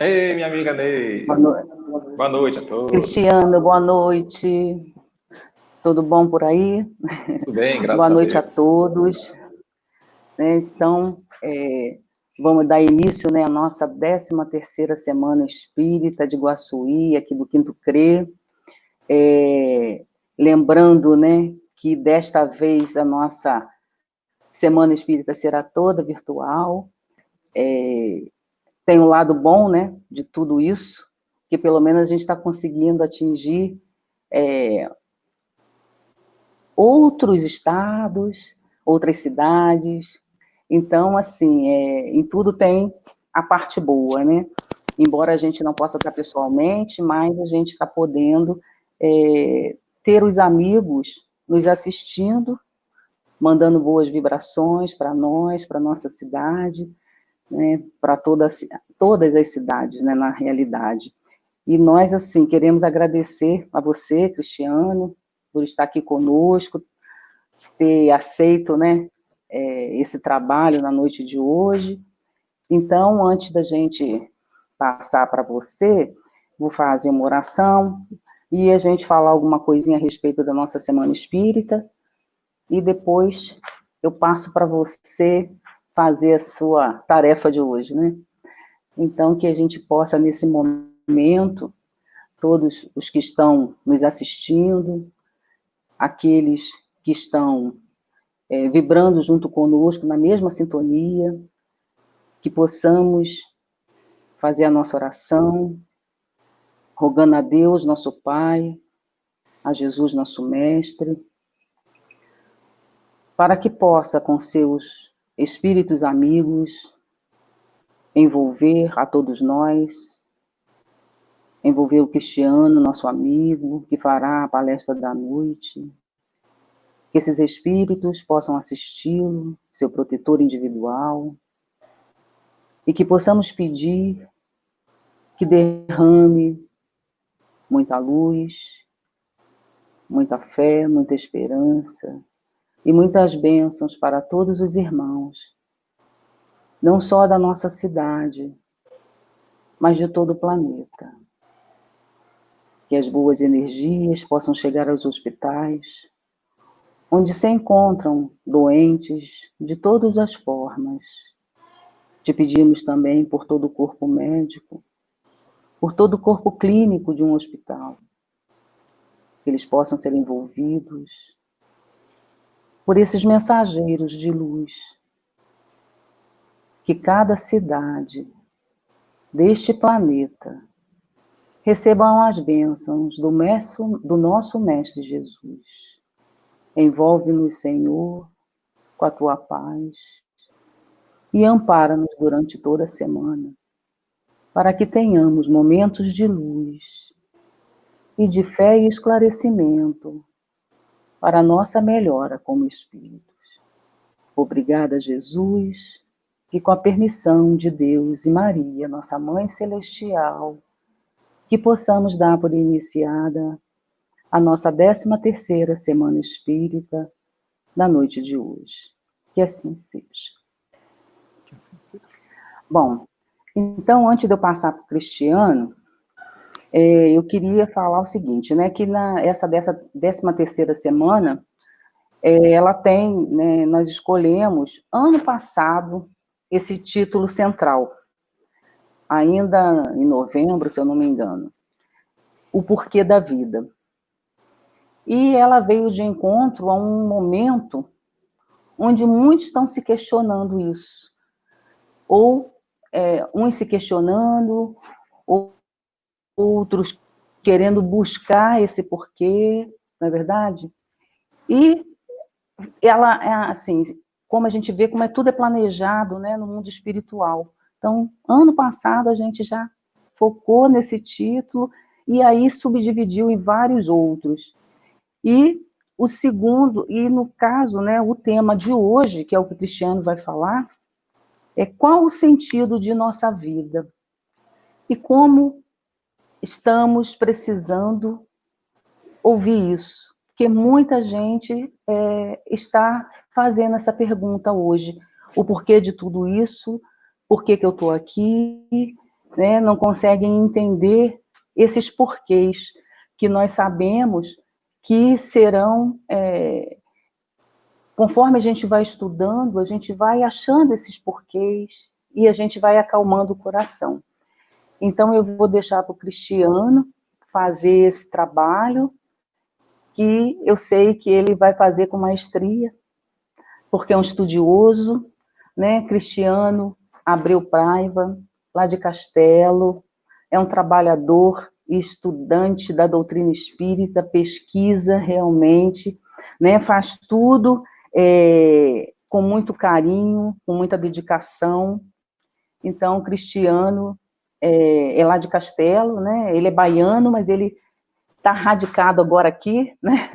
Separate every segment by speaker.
Speaker 1: Ei, minha amiga Ney.
Speaker 2: Boa noite.
Speaker 1: Boa noite a todos.
Speaker 2: Cristiano, boa noite. Tudo bom por aí?
Speaker 1: Tudo bem, graças
Speaker 2: Boa
Speaker 1: a
Speaker 2: noite a
Speaker 1: Deus.
Speaker 2: todos. Então, vamos dar início, à nossa 13ª Semana Espírita de Guaçuí, aqui do Quinto CRE. Lembrando, que desta vez a nossa Semana Espírita será toda virtual. Tem um lado bom, de tudo isso, que pelo menos a gente está conseguindo atingir outros estados, outras cidades. Então, assim, em tudo tem a parte boa, Embora a gente não possa estar pessoalmente, mas a gente está podendo ter os amigos nos assistindo, mandando boas vibrações para nós, para nossa cidade, para todas as cidades, na realidade. E nós, assim, queremos agradecer a você, Cristiano, por estar aqui conosco, ter aceito, esse trabalho na noite de hoje. Então, antes da gente passar para você, vou fazer uma oração e a gente falar alguma coisinha a respeito da nossa Semana Espírita, e depois eu passo para você fazer a sua tarefa de hoje, Então, que a gente possa, nesse momento, todos os que estão nos assistindo, aqueles que estão vibrando junto conosco, na mesma sintonia, que possamos fazer a nossa oração, rogando a Deus, nosso Pai, a Jesus, nosso Mestre, para que possa, com seus espíritos amigos, envolver a todos nós, envolver o Cristiano, nosso amigo, que fará a palestra da noite, que esses espíritos possam assisti-lo, seu protetor individual, e que possamos pedir que derrame muita luz, muita fé, muita esperança e muitas bênçãos para todos os irmãos, não só da nossa cidade, mas de todo o planeta. Que as boas energias possam chegar aos hospitais, onde se encontram doentes de todas as formas. Te pedimos também por todo o corpo médico, por todo o corpo clínico de um hospital, que eles possam ser envolvidos por esses mensageiros de luz, que cada cidade deste planeta recebam as bênçãos do nosso Mestre Jesus. Envolve-nos, Senhor, com a tua paz e ampara-nos durante toda a semana, para que tenhamos momentos de luz e de fé e esclarecimento para a nossa melhora como espíritos. Obrigada, Jesus, que com a permissão de Deus e Maria, nossa Mãe Celestial, que possamos dar por iniciada a nossa 13ª Semana Espírita da noite de hoje. Que assim seja. Bom, então, antes de eu passar para o Cristiano, eu queria falar o seguinte, que dessa 13ª semana, ela tem, nós escolhemos, ano passado, esse título central, ainda em novembro, se eu não me engano, o porquê da vida. E ela veio de encontro a um momento onde muitos estão se questionando isso, ou uns se questionando, ou outros querendo buscar esse porquê, não é verdade? E ela, assim, como a gente vê, como tudo é planejado, no mundo espiritual. Então, ano passado a gente já focou nesse título e aí subdividiu em vários outros. E o segundo, e no caso, o tema de hoje, que é o que o Cristiano vai falar, é qual o sentido de nossa vida e como estamos precisando ouvir isso, porque muita gente está fazendo essa pergunta hoje, o porquê de tudo isso, por que eu estou aqui, né, não conseguem entender esses porquês que nós sabemos que serão, conforme a gente vai estudando, a gente vai achando esses porquês e a gente vai acalmando o coração. Então, eu vou deixar para o Cristiano fazer esse trabalho, que eu sei que ele vai fazer com maestria, porque é um estudioso, né? Cristiano Abreu Paiva, lá de Castelo, é um trabalhador e estudante da doutrina espírita, pesquisa realmente, né? Faz tudo com muito carinho, com muita dedicação. Então, Cristiano é lá de Castelo, né? Ele é baiano, mas ele está radicado agora aqui, né?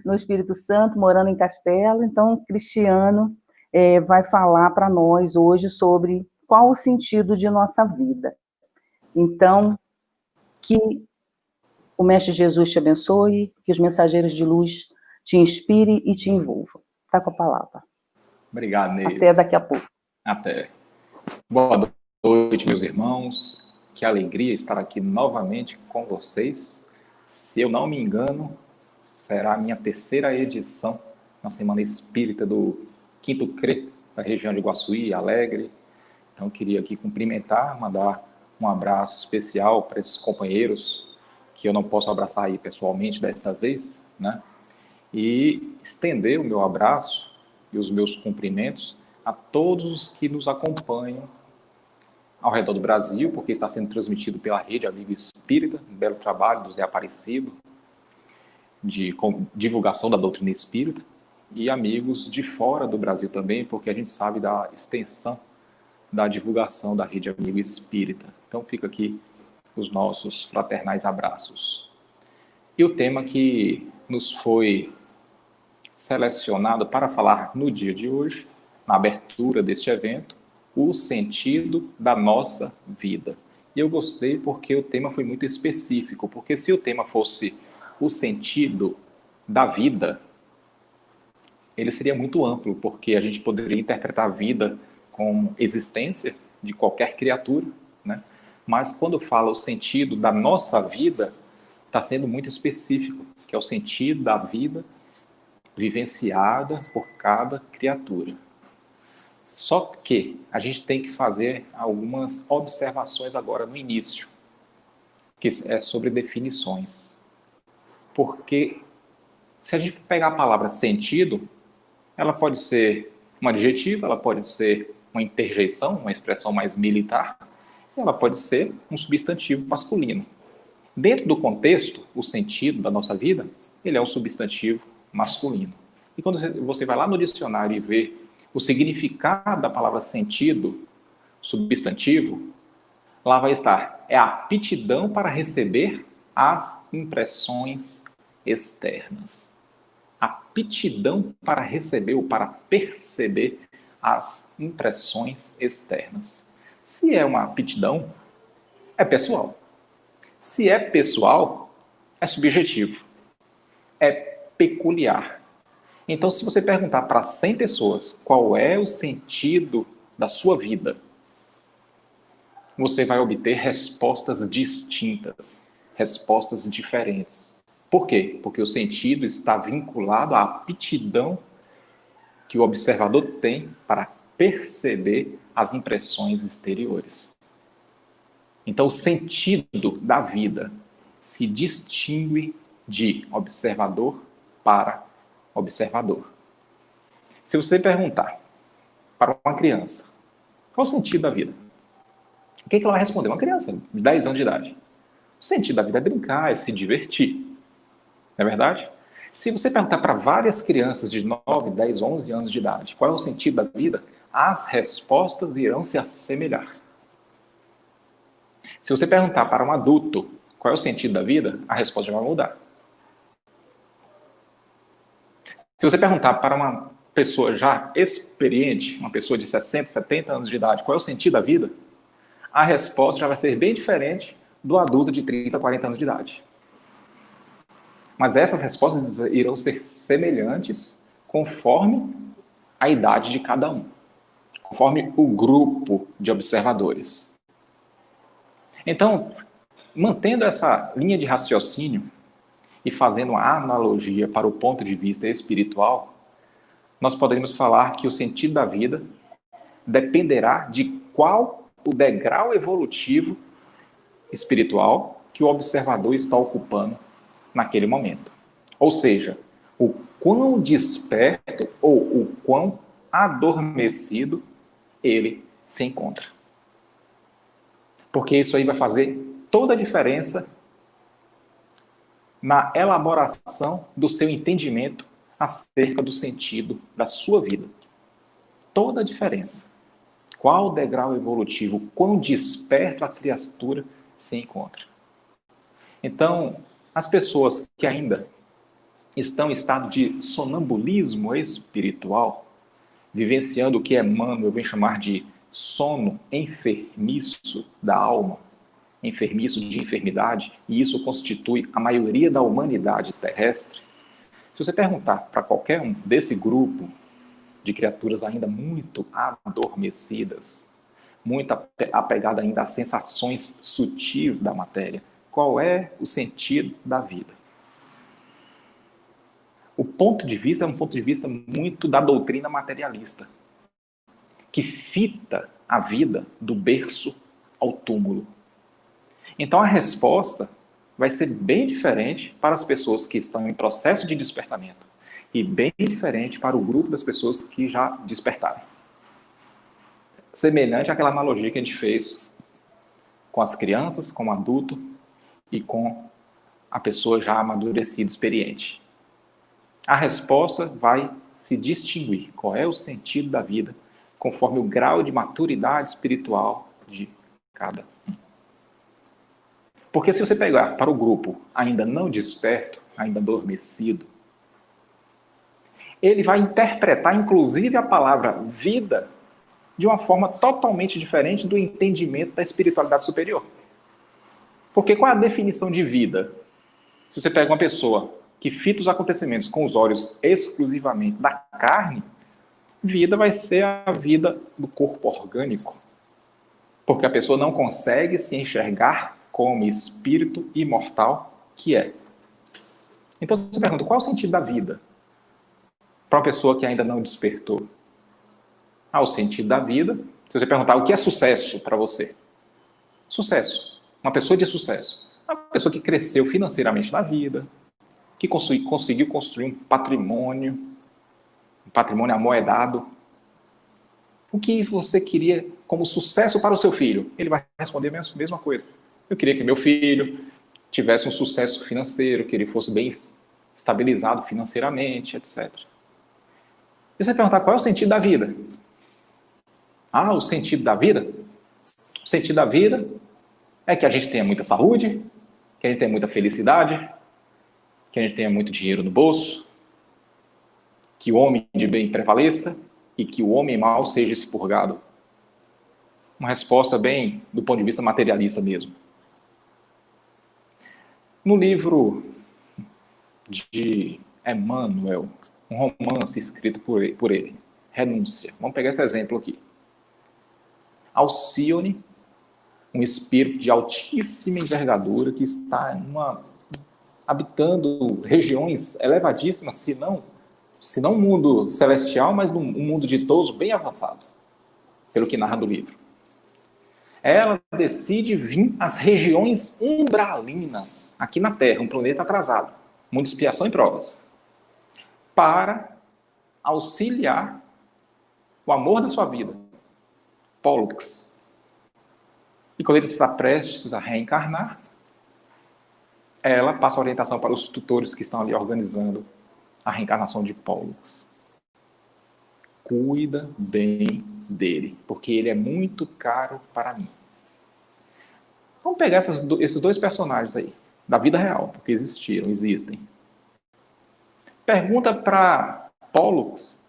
Speaker 2: No Espírito Santo, morando em Castelo. Então, Cristiano vai falar para nós hoje sobre qual o sentido de nossa vida. Então, que o Mestre Jesus te abençoe, que os mensageiros de luz te inspirem e te envolvam. Está com a palavra.
Speaker 1: Obrigado, Neide.
Speaker 2: Até daqui a pouco.
Speaker 1: Até. Boa noite, meus irmãos. Que alegria estar aqui novamente com vocês. Se eu não me engano, será a minha terceira edição na Semana Espírita do Quinto CRE, da região de Iguaçuí, Alegre. Então, eu queria aqui cumprimentar, mandar um abraço especial para esses companheiros que eu não posso abraçar aí pessoalmente desta vez, né? E estender o meu abraço e os meus cumprimentos a todos os que nos acompanham ao redor do Brasil, porque está sendo transmitido pela Rede Amigo Espírita, um belo trabalho do Zé Aparecido, de divulgação da doutrina espírita, e amigos de fora do Brasil também, porque a gente sabe da extensão da divulgação da Rede Amigo Espírita. Então fica aqui os nossos fraternais abraços. E o tema que nos foi selecionado para falar no dia de hoje, na abertura deste evento, o sentido da nossa vida. E eu gostei porque o tema foi muito específico, porque se o tema fosse o sentido da vida, ele seria muito amplo, porque a gente poderia interpretar a vida como existência de qualquer criatura, né? Mas quando fala o sentido da nossa vida, está sendo muito específico, que é o sentido da vida vivenciada por cada criatura. Só que a gente tem que fazer algumas observações agora no início, que é sobre definições. Porque se a gente pegar a palavra sentido, ela pode ser um adjetivo, ela pode ser uma interjeição, uma expressão mais militar, ela pode ser um substantivo masculino. Dentro do contexto, o sentido da nossa vida, ele é um substantivo masculino. E quando você vai lá no dicionário e vê o significado da palavra sentido, substantivo, lá vai estar, é a aptidão para receber as impressões externas. Aptidão para receber ou para perceber as impressões externas. Se é uma aptidão, é pessoal. Se é pessoal, é subjetivo. É peculiar. Então, se você perguntar para 100 pessoas qual é o sentido da sua vida, você vai obter respostas distintas, respostas diferentes. Por quê? Porque o sentido está vinculado à aptidão que o observador tem para perceber as impressões exteriores. Então, o sentido da vida se distingue de observador para observador. Se você perguntar para uma criança qual o sentido da vida, o que ela vai responder? Uma criança de 10 anos de idade. O sentido da vida é brincar, é se divertir. Não é verdade? Se você perguntar para várias crianças de 9, 10, 11 anos de idade qual é o sentido da vida, as respostas irão se assemelhar. Se você perguntar para um adulto qual é o sentido da vida, a resposta já vai mudar. Se você perguntar para uma pessoa já experiente, uma pessoa de 60, 70 anos de idade, qual é o sentido da vida, a resposta já vai ser bem diferente do adulto de 30, 40 anos de idade. Mas essas respostas irão ser semelhantes conforme a idade de cada um, conforme o grupo de observadores. Então, mantendo essa linha de raciocínio e fazendo uma analogia para o ponto de vista espiritual, nós poderíamos falar que o sentido da vida dependerá de qual o degrau evolutivo espiritual que o observador está ocupando naquele momento. Ou seja, o quão desperto ou o quão adormecido ele se encontra. Porque isso aí vai fazer toda a diferença na elaboração do seu entendimento acerca do sentido da sua vida. Toda a diferença. Qual o degrau evolutivo, quão desperto a criatura se encontra. Então, as pessoas que ainda estão em estado de sonambulismo espiritual, vivenciando o que Emmanuel vem chamar de sono enfermiço da alma, enfermiço de enfermidade, e isso constitui a maioria da humanidade terrestre. Se você perguntar para qualquer um desse grupo de criaturas ainda muito adormecidas, muito apegada ainda às sensações sutis da matéria, qual é o sentido da vida? O ponto de vista é um ponto de vista muito da doutrina materialista, que fita a vida do berço ao túmulo. Então a resposta vai ser bem diferente para as pessoas que estão em processo de despertamento e bem diferente para o grupo das pessoas que já despertaram. Semelhante àquela analogia que a gente fez com as crianças, com o adulto e com a pessoa já amadurecida, experiente. A resposta vai se distinguir. Qual é o sentido da vida, conforme o grau de maturidade espiritual de cada um. Porque se você pegar para o grupo ainda não desperto, ainda adormecido, ele vai interpretar, inclusive, a palavra vida de uma forma totalmente diferente do entendimento da espiritualidade superior. Porque qual é a definição de vida? Se você pega uma pessoa que fita os acontecimentos com os olhos exclusivamente da carne, vida vai ser a vida do corpo orgânico. Porque a pessoa não consegue se enxergar como espírito imortal que é. Então você pergunta, qual é o sentido da vida? Para uma pessoa que ainda não despertou. O sentido da vida, se você perguntar o que é sucesso para você? Sucesso. Uma pessoa de sucesso. Uma pessoa que cresceu financeiramente na vida, que conseguiu construir um patrimônio amoedado. O que você queria como sucesso para o seu filho? Ele vai responder a mesma coisa. Eu queria que meu filho tivesse um sucesso financeiro, que ele fosse bem estabilizado financeiramente, etc. E você perguntar qual é o sentido da vida? O sentido da vida? O sentido da vida é que a gente tenha muita saúde, que a gente tenha muita felicidade, que a gente tenha muito dinheiro no bolso, que o homem de bem prevaleça e que o homem mau seja expurgado. Uma resposta bem do ponto de vista materialista mesmo. No livro de Emmanuel, um romance escrito por ele, Renúncia. Vamos pegar esse exemplo aqui. Alcione, um espírito de altíssima envergadura que está habitando regiões elevadíssimas, se não um mundo celestial, mas um mundo ditoso bem avançado, pelo que narra do livro. Ela decide vir às regiões umbralinas, aqui na Terra, um planeta atrasado, muita expiação e provas, para auxiliar o amor da sua vida, Pollux. E quando ele está prestes a reencarnar, ela passa a orientação para os tutores que estão ali organizando a reencarnação de Pollux. Cuida bem dele, porque ele é muito caro para mim. Vamos pegar esses dois personagens aí, da vida real, porque existem. Pergunta para Pollux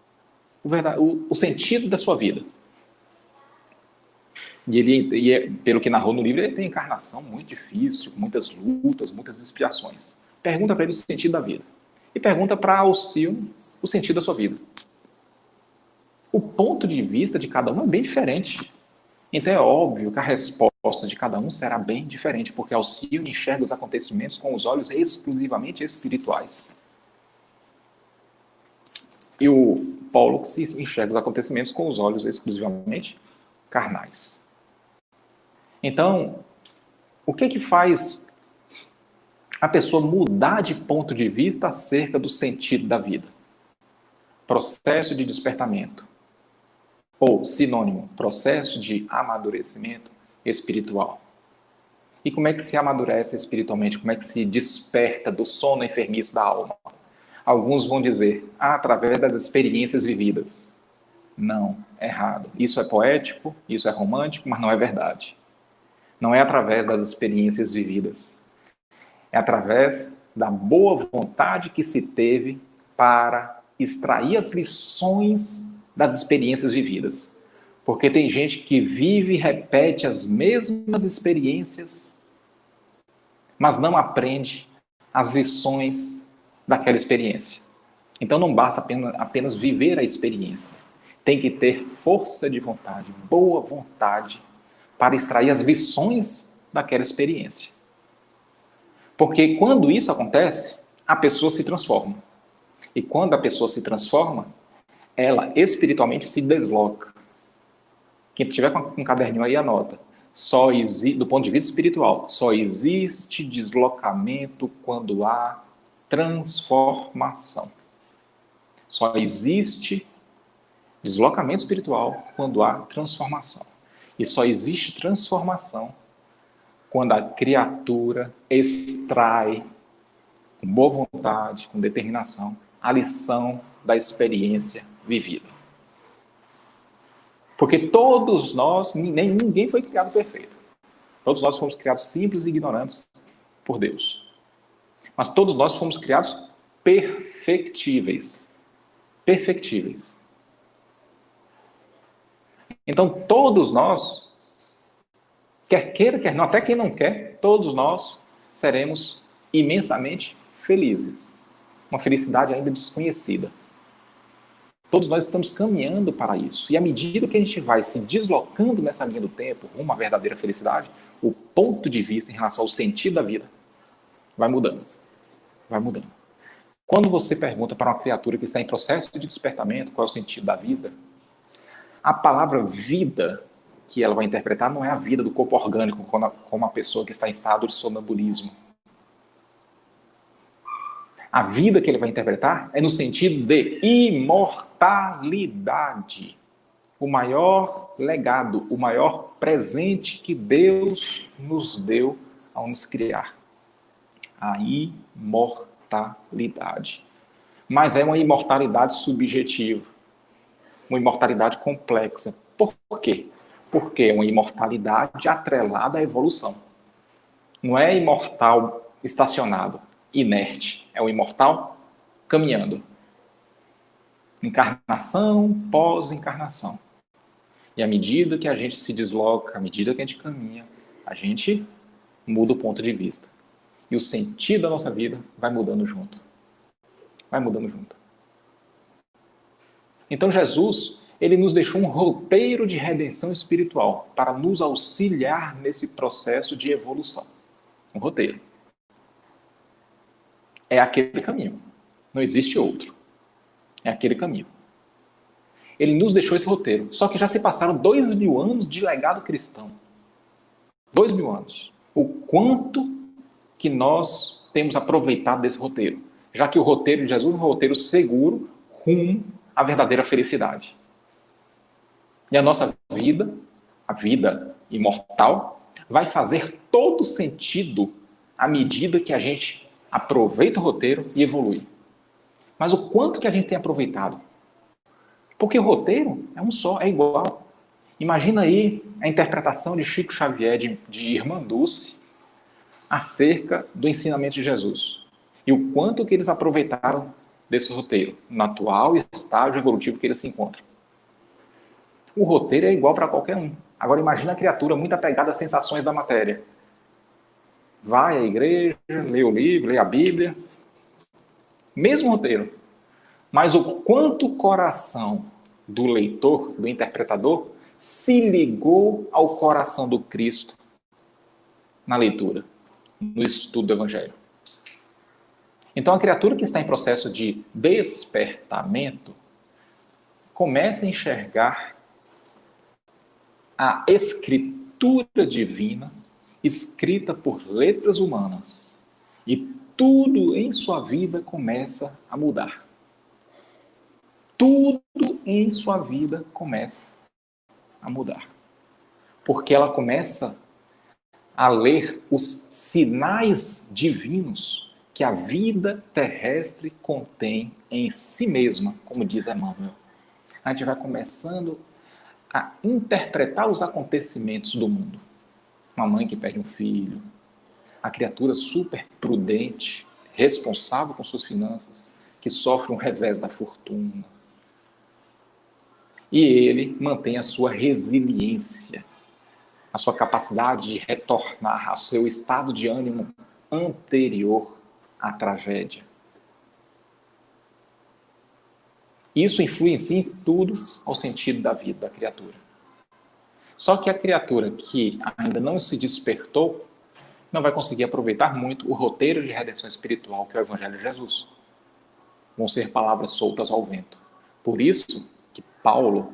Speaker 1: o sentido da sua vida. E pelo que narrou no livro, ele tem encarnação muito difícil, muitas lutas, muitas expiações. Pergunta para ele o sentido da vida. E pergunta para Alcione o sentido da sua vida. O ponto de vista de cada um é bem diferente. Então é óbvio que a resposta resposta de cada um será bem diferente, porque Alcione enxerga os acontecimentos com os olhos exclusivamente espirituais. E o Pollux enxerga os acontecimentos com os olhos exclusivamente carnais. Então, o que faz a pessoa mudar de ponto de vista acerca do sentido da vida? Processo de despertamento. Ou, sinônimo, processo de amadurecimento espiritual. E como é que se amadurece espiritualmente? Como é que se desperta do sono enfermiço da alma? Alguns vão dizer, através das experiências vividas. Não, errado. Isso é poético, isso é romântico, mas não é verdade. Não é através das experiências vividas. É através da boa vontade que se teve para extrair as lições das experiências vividas. Porque tem gente que vive e repete as mesmas experiências, mas não aprende as lições daquela experiência. Então não basta apenas viver a experiência. Tem que ter força de vontade, boa vontade, para extrair as lições daquela experiência. Porque quando isso acontece, a pessoa se transforma. E quando a pessoa se transforma, ela espiritualmente se desloca. Quem tiver com um caderninho aí, anota. Do ponto de vista espiritual, só existe deslocamento quando há transformação. Só existe deslocamento espiritual quando há transformação. E só existe transformação quando a criatura extrai, com boa vontade, com determinação, a lição da experiência vivida. Porque todos nós, ninguém foi criado perfeito. Todos nós fomos criados simples e ignorantes por Deus. Mas todos nós fomos criados perfectíveis. Perfectíveis. Então, todos nós, quer queira, quer não, até quem não quer, todos nós seremos imensamente felizes. Uma felicidade ainda desconhecida. Todos nós estamos caminhando para isso. E à medida que a gente vai se deslocando nessa linha do tempo, rumo à verdadeira felicidade, o ponto de vista em relação ao sentido da vida vai mudando. Vai mudando. Quando você pergunta para uma criatura que está em processo de despertamento qual é o sentido da vida, a palavra vida que ela vai interpretar não é a vida do corpo orgânico, como a pessoa que está em estado de sonambulismo. A vida que ele vai interpretar é no sentido de imortalidade. O maior legado, o maior presente que Deus nos deu ao nos criar. A imortalidade. Mas é uma imortalidade subjetiva. Uma imortalidade complexa. Por quê? Porque é uma imortalidade atrelada à evolução. Não é imortal estacionado, inerte. É o imortal caminhando. Encarnação, pós-encarnação. E à medida que a gente se desloca, à medida que a gente caminha, a gente muda o ponto de vista. E o sentido da nossa vida vai mudando junto. Vai mudando junto. Então Jesus, ele nos deixou um roteiro de redenção espiritual para nos auxiliar nesse processo de evolução. Um roteiro. É aquele caminho. Não existe outro. É aquele caminho. Ele nos deixou esse roteiro. Só que já se passaram 2000 anos de legado cristão. 2000 anos. O quanto que nós temos aproveitado desse roteiro. Já que o roteiro de Jesus é um roteiro seguro rumo à verdadeira felicidade. E a nossa vida, a vida imortal, vai fazer todo sentido à medida que a gente aproveita o roteiro e evolui. Mas o quanto que a gente tem aproveitado? Porque o roteiro é um só, é igual. Imagina aí a interpretação de Chico Xavier, de Irmã Dulce, acerca do ensinamento de Jesus. E o quanto que eles aproveitaram desse roteiro, no atual estágio evolutivo que eles se encontram. O roteiro é igual para qualquer um. Agora imagina a criatura muito apegada às sensações da matéria. Vai à igreja, lê o livro, lê a Bíblia. Mesmo roteiro. Mas o quanto o coração do leitor, do interpretador, se ligou ao coração do Cristo na leitura, no estudo do Evangelho. Então, a criatura que está em processo de despertamento começa a enxergar a escritura divina escrita por letras humanas. E tudo em sua vida começa a mudar. Tudo em sua vida começa a mudar. Porque ela começa a ler os sinais divinos que a vida terrestre contém em si mesma, como diz Emmanuel. A gente vai começando a interpretar os acontecimentos do mundo. Uma mãe que perde um filho, a criatura super prudente, responsável com suas finanças, que sofre um revés da fortuna. E ele mantém a sua resiliência, a sua capacidade de retornar ao seu estado de ânimo anterior à tragédia. Isso influencia em tudo ao sentido da vida da criatura. Só que a criatura que ainda não se despertou não vai conseguir aproveitar muito o roteiro de redenção espiritual que é o Evangelho de Jesus. Vão ser palavras soltas ao vento. Por isso que Paulo,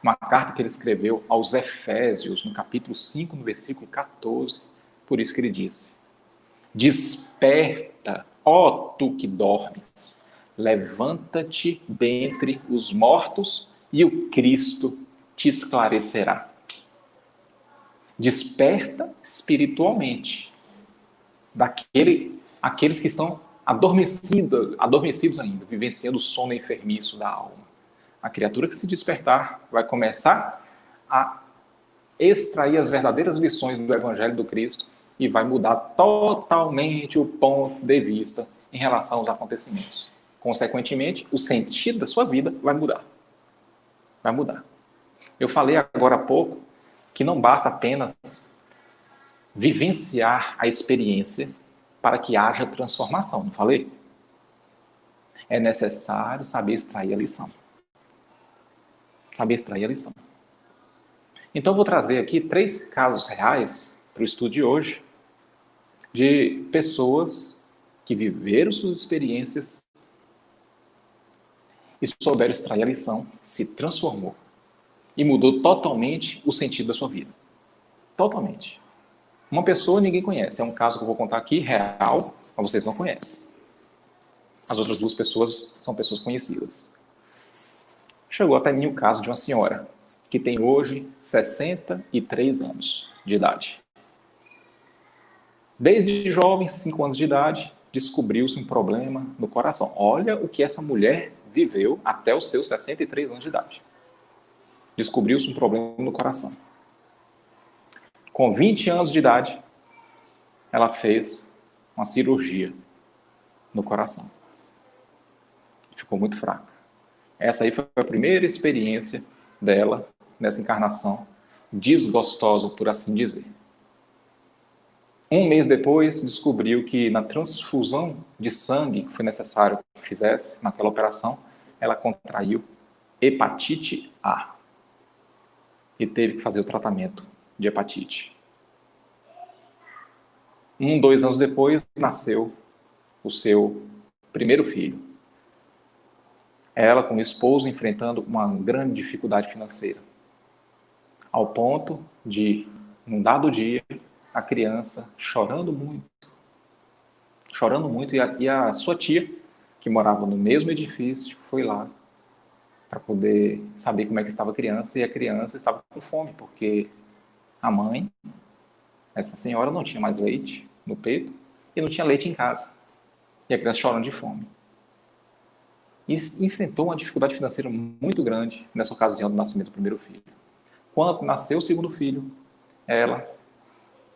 Speaker 1: uma carta que ele escreveu aos Efésios, no capítulo 5, no versículo 14, por isso que ele disse: desperta, ó tu que dormes, levanta-te dentre os mortos e o Cristo te esclarecerá. Desperta espiritualmente aqueles que estão adormecidos ainda, vivenciando o sono enfermiço da alma. A criatura que se despertar vai começar a extrair as verdadeiras lições do Evangelho do Cristo e vai mudar totalmente o ponto de vista em relação aos acontecimentos. Consequentemente, o sentido da sua vida vai mudar. Vai mudar. Eu falei agora há pouco que não basta apenas vivenciar a experiência para que haja transformação, não falei? É necessário saber extrair a lição. Saber extrair a lição. Então, vou trazer aqui 3 casos reais para o estudo de hoje, de pessoas que viveram suas experiências e souberam extrair a lição, se transformou e mudou totalmente o sentido da sua vida. Totalmente. Uma pessoa ninguém conhece. É um caso que eu vou contar aqui, real, mas vocês não conhecem. As outras 2 pessoas são pessoas conhecidas. Chegou até mim o caso de uma senhora que tem hoje 63 anos de idade. Desde jovem, 5 anos de idade, descobriu-se um problema no coração. Olha o que essa mulher viveu até os seus 63 anos de idade. Descobriu-se um problema no coração. Com 20 anos de idade, ela fez uma cirurgia no coração. Ficou muito fraca. Essa aí foi a primeira experiência dela nessa encarnação, desgostosa, por assim dizer. 1 mês depois, descobriu que na transfusão de sangue que foi necessário que fizesse naquela operação, ela contraiu hepatite A e teve que fazer o tratamento de hepatite. 2 anos depois, nasceu o seu primeiro filho. Ela, com o esposo, enfrentando uma grande dificuldade financeira, ao ponto de, num dado dia, a criança chorando muito, e a sua tia, que morava no mesmo edifício, foi lá para poder saber como é que estava a criança, e a criança estava com fome, porque a mãe, essa senhora, não tinha mais leite no peito e não tinha leite em casa. E a criança chorando de fome. E enfrentou uma dificuldade financeira muito grande nessa ocasião do nascimento do primeiro filho. Quando nasceu o segundo filho, ela,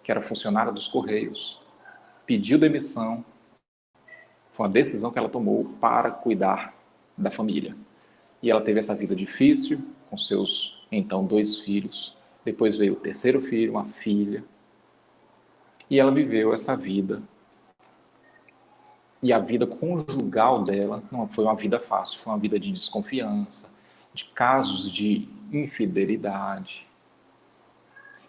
Speaker 1: que era funcionária dos Correios, pediu demissão. Foi uma decisão que ela tomou para cuidar da família. E ela teve essa vida difícil com seus, então, 2 filhos. Depois veio o terceiro filho, uma filha. E ela viveu essa vida. E a vida conjugal dela não foi uma vida fácil. Foi uma vida de desconfiança, de casos de infidelidade.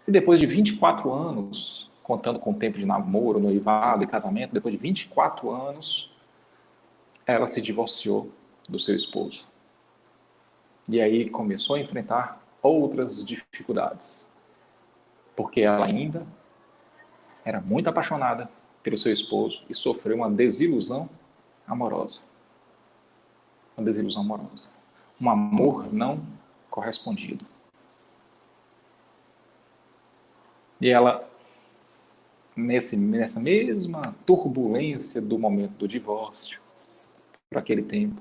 Speaker 1: E depois de 24 anos contando com o tempo de namoro, noivado e casamento, depois de 24 anos, ela se divorciou do seu esposo. E aí começou a enfrentar outras dificuldades, porque ela ainda era muito apaixonada pelo seu esposo e sofreu uma desilusão amorosa. Uma desilusão amorosa. Um amor não correspondido. E ela, nessa mesma turbulência do momento do divórcio, por aquele tempo,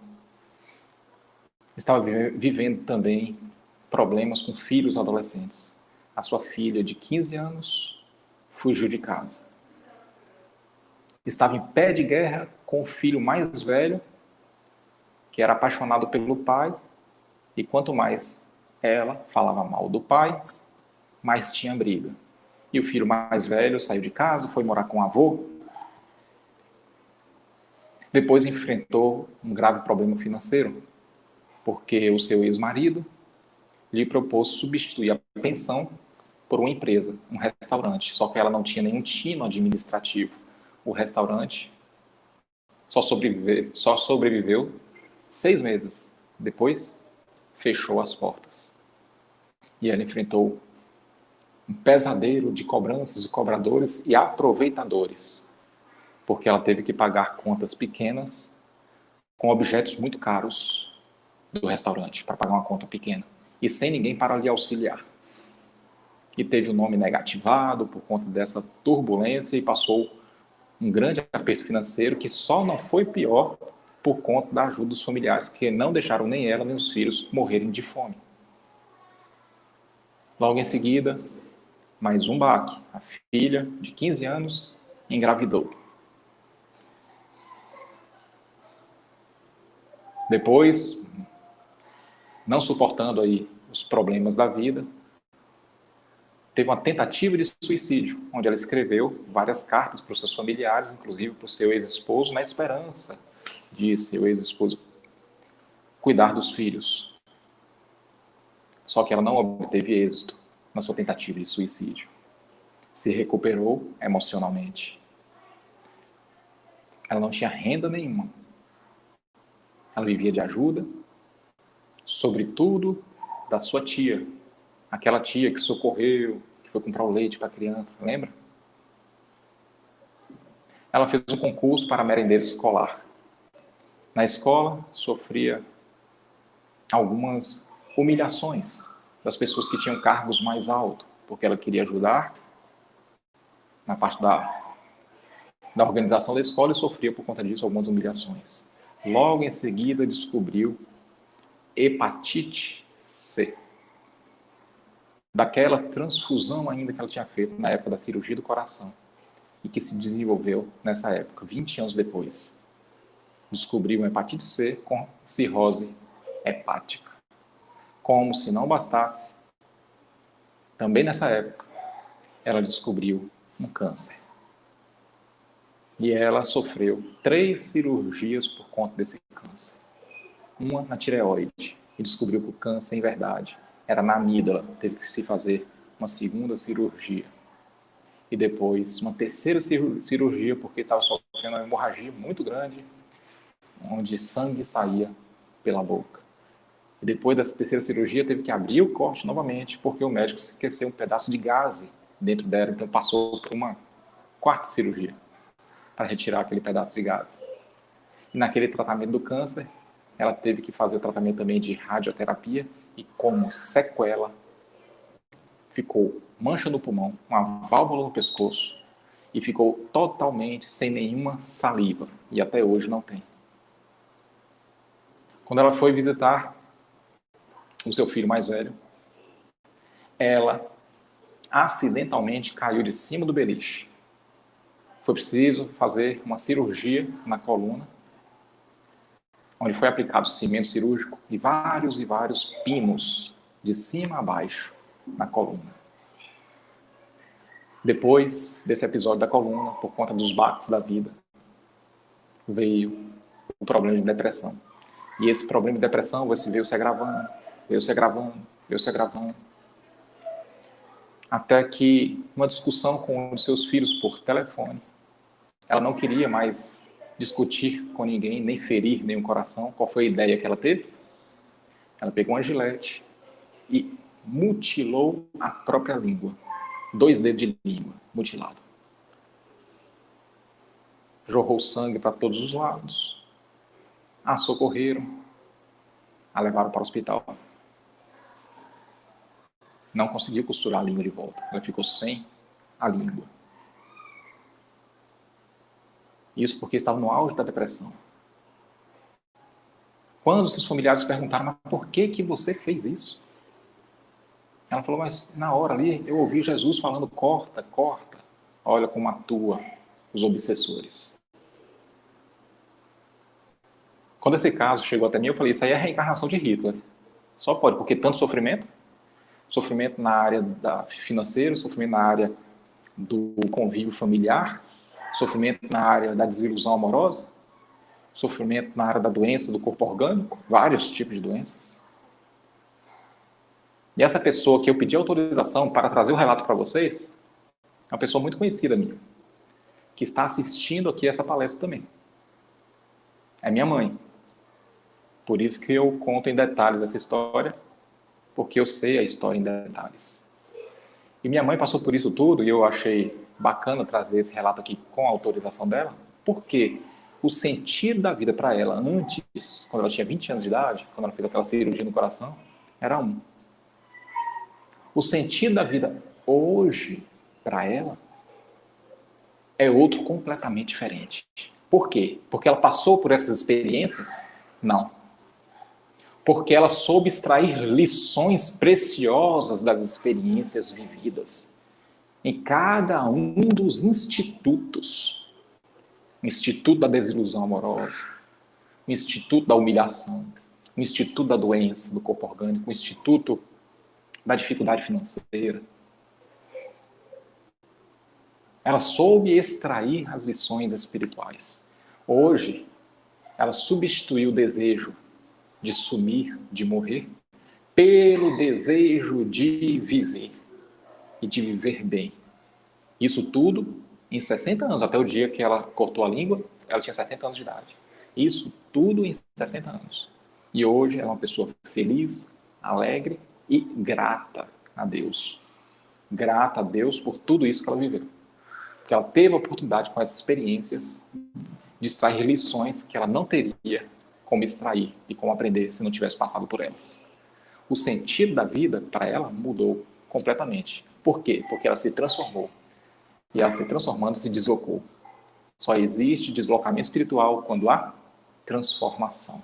Speaker 1: estava vivendo também problemas com filhos adolescentes. A sua filha de 15 anos fugiu de casa. Estava em pé de guerra com o filho mais velho, que era apaixonado pelo pai, e quanto mais ela falava mal do pai, mais tinha briga. E o filho mais velho saiu de casa, foi morar com o avô. Depois enfrentou um grave problema financeiro, porque o seu ex-marido lhe propôs substituir a pensão por uma empresa, um restaurante. Só que ela não tinha nenhum tino administrativo. O restaurante só sobreviveu 6 meses. Depois, fechou as portas. E ela enfrentou um pesadelo de cobranças, de cobradores e aproveitadores, porque ela teve que pagar contas pequenas com objetos muito caros do restaurante, para pagar uma conta pequena, e sem ninguém para lhe auxiliar. E teve o nome negativado por conta dessa turbulência e passou um grande aperto financeiro que só não foi pior por conta da ajuda dos familiares, que não deixaram nem ela nem os filhos morrerem de fome. Logo em seguida, mais um baque. A filha, de 15 anos, engravidou. Depois, não suportando aí os problemas da vida, teve uma tentativa de suicídio, onde ela escreveu várias cartas para os seus familiares, inclusive para o seu ex-esposo, na esperança de seu ex-esposo cuidar dos filhos. Só que ela não obteve êxito na sua tentativa de suicídio. Se recuperou emocionalmente. Ela não tinha renda nenhuma. Ela vivia de ajuda, sobretudo da sua tia. Aquela tia que socorreu, que foi comprar o leite para a criança, lembra? Ela fez um concurso para merendeiro escolar. Na escola, sofria algumas humilhações das pessoas que tinham cargos mais altos, porque ela queria ajudar na parte da organização da escola e sofria por conta disso algumas humilhações. Logo em seguida descobriu hepatite C. Daquela transfusão ainda que ela tinha feito na época da cirurgia do coração e que se desenvolveu nessa época, 20 anos depois. Descobriu uma hepatite C com cirrose hepática. Como se não bastasse, também nessa época, ela descobriu um câncer. E ela sofreu 3 cirurgias por conta desse câncer. Uma na tireoide. E descobriu que o câncer, em verdade, era na amígdala. Teve que se fazer uma segunda cirurgia. E depois uma terceira cirurgia, porque estava sofrendo uma hemorragia muito grande, onde sangue saía pela boca. E depois dessa terceira cirurgia, teve que abrir o corte novamente, porque o médico esqueceu um pedaço de gaze dentro dela. Então passou por uma 4ª cirurgia para retirar aquele pedaço de gás. E naquele tratamento do câncer, ela teve que fazer o tratamento também de radioterapia e como sequela ficou mancha no pulmão, uma válvula no pescoço e ficou totalmente sem nenhuma saliva e até hoje não tem. Quando ela foi visitar o seu filho mais velho, ela acidentalmente caiu de cima do beliche. Foi preciso fazer uma cirurgia na coluna, onde foi aplicado cimento cirúrgico e vários pinos de cima a baixo na coluna. Depois desse episódio da coluna, por conta dos baques da vida, veio o problema de depressão. E esse problema de depressão veio se agravando. Até que, uma discussão com um de seus filhos por telefone, ela não queria mais discutir com ninguém, nem ferir nenhum coração. Qual foi a ideia que ela teve? Ela pegou uma gilete e mutilou a própria língua. 2 dedos de língua mutilado. Jorrou sangue para todos os lados. A socorreram. A levaram para o hospital. Não conseguiu costurar a língua de volta. Ela ficou sem a língua. Isso porque estava no auge da depressão. Quando seus familiares perguntaram, mas por que você fez isso? Ela falou, mas na hora ali eu ouvi Jesus falando, corta, corta. Olha como atua os obsessores. Quando esse caso chegou até mim, eu falei, isso aí é a reencarnação de Hitler. Só pode, porque tanto sofrimento. Sofrimento na área financeira, sofrimento na área do convívio familiar, sofrimento na área da desilusão amorosa, sofrimento na área da doença do corpo orgânico, vários tipos de doenças. E essa pessoa que eu pedi autorização para trazer o relato para vocês, é uma pessoa muito conhecida minha, que está assistindo aqui essa palestra também. É minha mãe. Por isso que eu conto em detalhes essa história, porque eu sei a história em detalhes. E minha mãe passou por isso tudo, e eu achei bacana trazer esse relato aqui com a autorização dela, porque o sentido da vida para ela antes, quando ela tinha 20 anos de idade, quando ela fez aquela cirurgia no coração, era um. O sentido da vida hoje, para ela, é outro completamente diferente. Por quê? Porque ela passou por essas experiências? Não. Porque ela soube extrair lições preciosas das experiências vividas em cada um dos institutos. O Instituto da Desilusão Amorosa, o Instituto da Humilhação, o Instituto da Doença do Corpo Orgânico, o Instituto da Dificuldade Financeira. Ela soube extrair as lições espirituais. Hoje, ela substituiu o desejo de sumir, de morrer, pelo desejo de viver e de viver bem. Isso tudo em 60 anos, até o dia que ela cortou a língua, ela tinha 60 anos de idade. Isso tudo em 60 anos. E hoje ela é uma pessoa feliz, alegre e grata a Deus. Grata a Deus por tudo isso que ela viveu. Porque ela teve a oportunidade com essas experiências de extrair lições que ela não teria como extrair e como aprender se não tivesse passado por elas. O sentido da vida, para ela, mudou completamente. Por quê? Porque ela se transformou. E ela se transformando, se deslocou. Só existe deslocamento espiritual quando há transformação.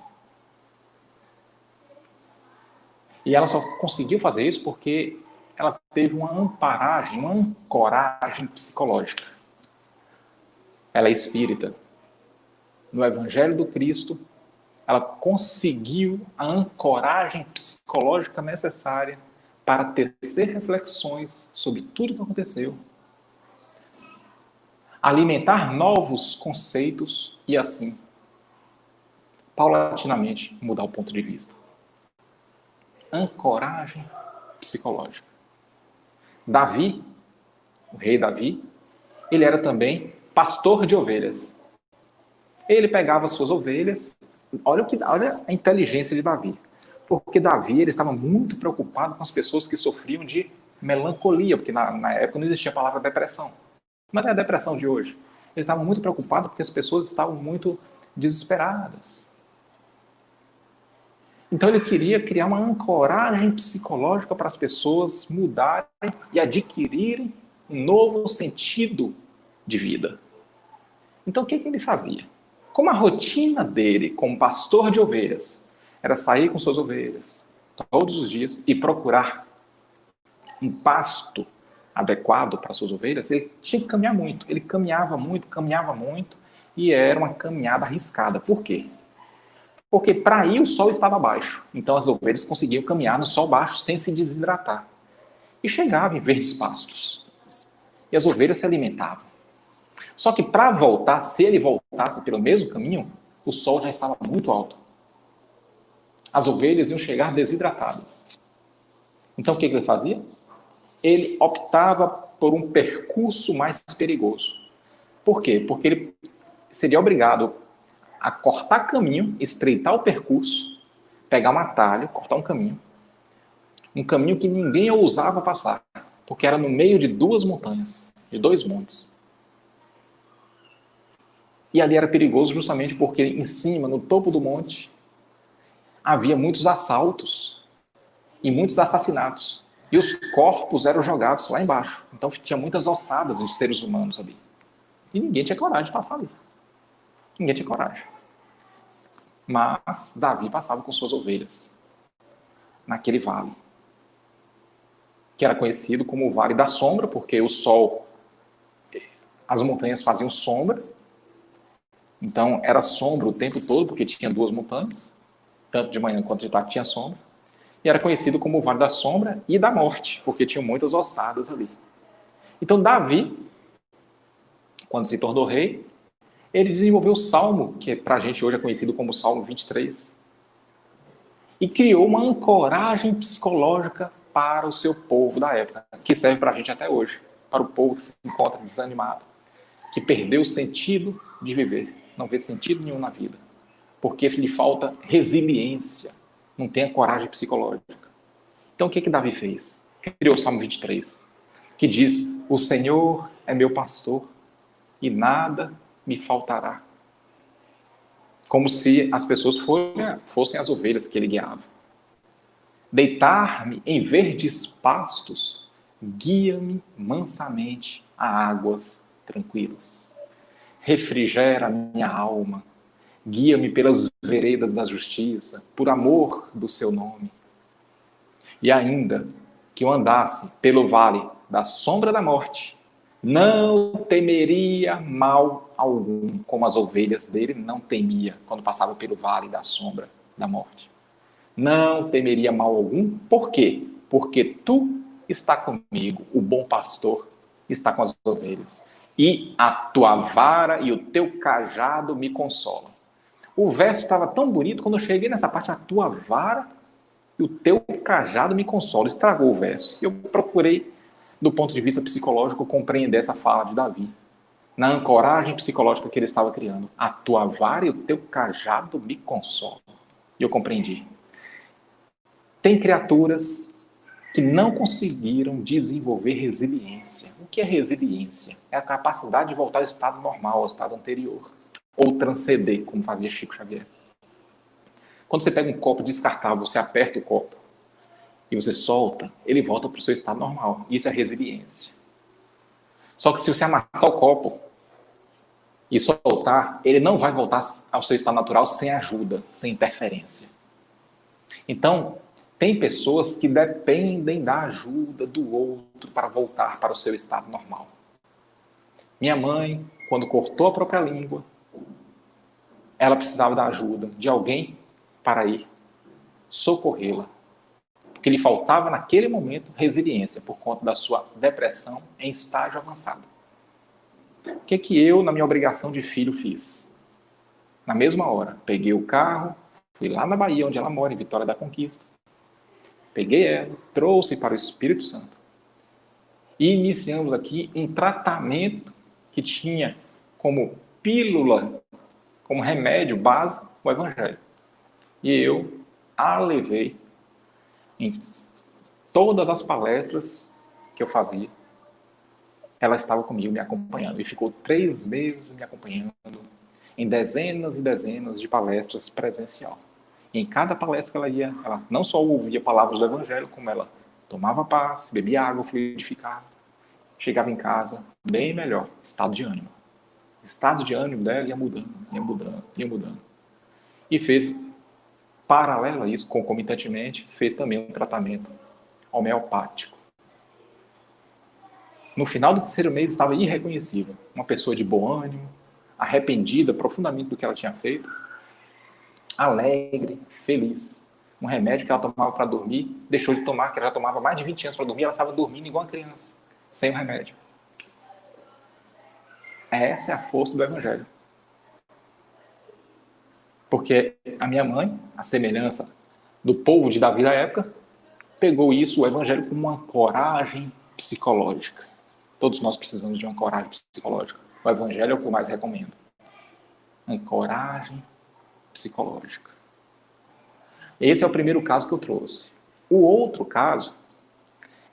Speaker 1: E ela só conseguiu fazer isso porque ela teve uma amparagem, uma ancoragem psicológica. Ela é espírita. No Evangelho do Cristo, ela conseguiu a ancoragem psicológica necessária para tecer reflexões sobre tudo o que aconteceu, alimentar novos conceitos e, assim, paulatinamente, mudar o ponto de vista. Ancoragem psicológica. Davi, o rei Davi, ele era também pastor de ovelhas. Ele pegava suas ovelhas. Olha a inteligência de Davi. Porque Davi ele estava muito preocupado com as pessoas que sofriam de melancolia, porque na época não existia a palavra depressão. Mas é a depressão de hoje. Ele estava muito preocupado porque as pessoas estavam muito desesperadas. Então ele queria criar uma ancoragem psicológica para as pessoas mudarem e adquirirem um novo sentido de vida. Então o que ele fazia? Como a rotina dele, como pastor de ovelhas, era sair com suas ovelhas todos os dias e procurar um pasto adequado para suas ovelhas, ele tinha que caminhar muito. Ele caminhava muito, e era uma caminhada arriscada. Por quê? Porque para ir o sol estava baixo. Então as ovelhas conseguiam caminhar no sol baixo sem se desidratar. E chegavam em verdes pastos. E as ovelhas se alimentavam. Só que para voltar, se ele voltasse pelo mesmo caminho, o sol já estava muito alto. As ovelhas iam chegar desidratadas. Então o que ele fazia? ele optava por um percurso mais perigoso. Por quê? Porque ele seria obrigado a cortar caminho, estreitar o percurso, pegar um atalho, cortar um caminho que ninguém ousava passar, porque era no meio de duas montanhas, de dois montes. E ali era perigoso justamente porque em cima, no topo do monte, havia muitos assaltos e muitos assassinatos. E os corpos eram jogados lá embaixo. Então tinha muitas ossadas de seres humanos ali. E ninguém tinha coragem de passar ali. Ninguém tinha coragem. Mas Davi passava com suas ovelhas naquele vale, que era conhecido como o Vale da Sombra, porque o sol, as montanhas faziam sombra. Então era sombra o tempo todo, porque tinha duas montanhas, tanto de manhã quanto de tarde tinha sombra. E era conhecido como o Vale da Sombra e da Morte, porque tinham muitas ossadas ali. Então Davi, quando se tornou rei, ele desenvolveu o Salmo, que para a gente hoje é conhecido como o Salmo 23, e criou uma ancoragem psicológica para o seu povo da época, que serve para a gente até hoje, para o povo que se encontra desanimado, que perdeu o sentido de viver, não vê sentido nenhum na vida, porque lhe falta resiliência, não tem a coragem psicológica. Então o que Davi fez? Criou o Salmo 23, que diz: o Senhor é meu pastor e nada me faltará. Como se as pessoas fossem as ovelhas que ele guiava. Deitar-me em verdes pastos, guia-me mansamente a águas tranquilas. Refrigera a minha alma, guia-me pelas veredas da justiça, por amor do seu nome. E ainda que eu andasse pelo vale da sombra da morte, não temeria mal algum, como as ovelhas dele não temia quando passava pelo vale da sombra da morte. Não temeria mal algum, por quê? Porque tu está comigo, o bom pastor está com as ovelhas. E a tua vara e o teu cajado me consolam. O verso estava tão bonito, quando eu cheguei nessa parte, a tua vara e o teu cajado me consola. Estragou o verso. Eu procurei, do ponto de vista psicológico, compreender essa fala de Davi. Na ancoragem psicológica que ele estava criando. A tua vara e o teu cajado me consolam. E eu compreendi. Tem criaturas que não conseguiram desenvolver resiliência. O que é resiliência? É a capacidade de voltar ao estado normal, ao estado anterior. Ou transcender, como fazia Chico Xavier. Quando você pega um copo descartável, você aperta o copo e você solta, ele volta para o seu estado normal. Isso é resiliência. Só que se você amassar o copo e soltar, ele não vai voltar ao seu estado natural sem ajuda, sem interferência. Então, tem pessoas que dependem da ajuda do outro para voltar para o seu estado normal. Minha mãe, quando cortou a própria língua, ela precisava da ajuda de alguém para ir socorrê-la. Porque lhe faltava, naquele momento, resiliência por conta da sua depressão em estágio avançado. O que eu, na minha obrigação de filho, fiz? Na mesma hora, peguei o carro, fui lá na Bahia, onde ela mora, em Vitória da Conquista. Peguei ela, trouxe para o Espírito Santo. E iniciamos aqui um tratamento que tinha como pílula, como remédio base, o Evangelho. E eu a levei em todas as palestras que eu fazia. Ela estava comigo, me acompanhando. E ficou 3 meses me acompanhando em dezenas e dezenas de palestras presencial. E em cada palestra que ela ia, ela não só ouvia palavras do Evangelho, como ela tomava passe, bebia água fluidificada, chegava em casa bem melhor, estado de ânimo. O estado de ânimo dela ia mudando, ia mudando, ia mudando. E fez, paralelo a isso, concomitantemente, fez também um tratamento homeopático. No final do 3º mês estava irreconhecível. Uma pessoa de bom ânimo, arrependida profundamente do que ela tinha feito, alegre, feliz. Um remédio que ela tomava para dormir, deixou de tomar, que ela já tomava mais de 20 anos para dormir, ela estava dormindo igual uma criança, sem o remédio. Essa é a força do Evangelho. Porque a minha mãe, a semelhança do povo de Davi da época, pegou isso, o Evangelho, com uma coragem psicológica. Todos nós precisamos de uma coragem psicológica. O evangelho é o que eu mais recomendo. Uma coragem psicológica. Esse é o primeiro caso que eu trouxe. O outro caso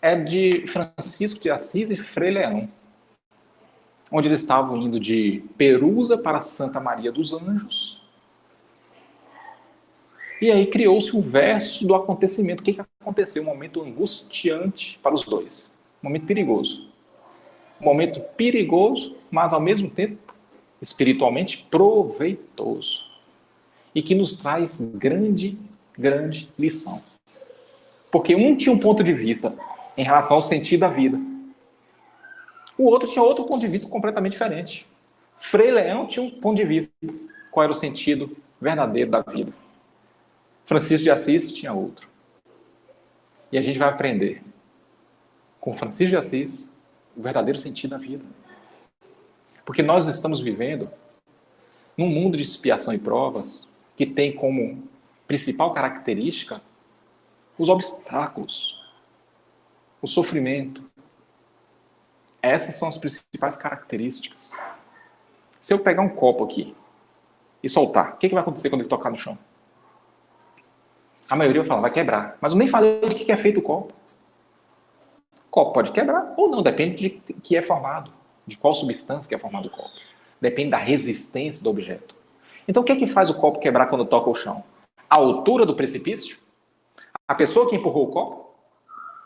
Speaker 1: é de Francisco de Assis e Frei Leão, onde eles estavam indo de Perusa para Santa Maria dos Anjos. E aí criou-se o verso do acontecimento. O que aconteceu? Um momento angustiante para os dois. Um momento perigoso. Um momento perigoso, mas ao mesmo tempo espiritualmente proveitoso. E que nos traz grande lição. Porque um tinha um ponto de vista em relação ao sentido da vida. O outro tinha outro ponto de vista completamente diferente. Frei Leão tinha um ponto de vista. Qual era o sentido verdadeiro da vida? Francisco de Assis tinha outro. E a gente vai aprender com Francisco de Assis o verdadeiro sentido da vida. Porque nós estamos vivendo num mundo de expiação e provas que tem como principal característica os obstáculos, o sofrimento. Essas são as principais características. Se eu pegar um copo aqui e soltar, o que vai acontecer quando ele tocar no chão? A maioria vai falar, vai quebrar. Mas eu nem falei de que é feito o copo. O copo pode quebrar ou não, depende de que é formado, de qual substância que é formado o copo. Depende da resistência do objeto. Então o que é que faz o copo quebrar quando toca o chão? A altura do precipício? A pessoa que empurrou o copo?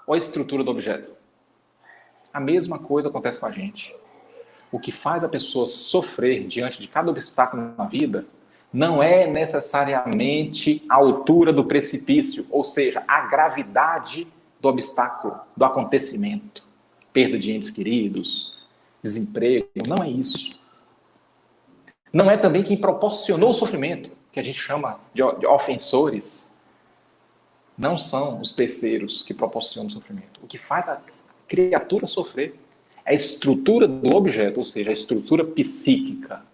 Speaker 1: Ou a estrutura do objeto? A mesma coisa acontece com a gente. O que faz a pessoa sofrer diante de cada obstáculo na vida não é necessariamente a altura do precipício, ou seja, a gravidade do obstáculo, do acontecimento. Perda de entes queridos, desemprego, não é isso. Não é também quem proporcionou o sofrimento, que a gente chama de ofensores. Não são os terceiros que proporcionam o sofrimento. O que faz a criatura sofrer é a estrutura do objeto, ou seja, a estrutura psíquica,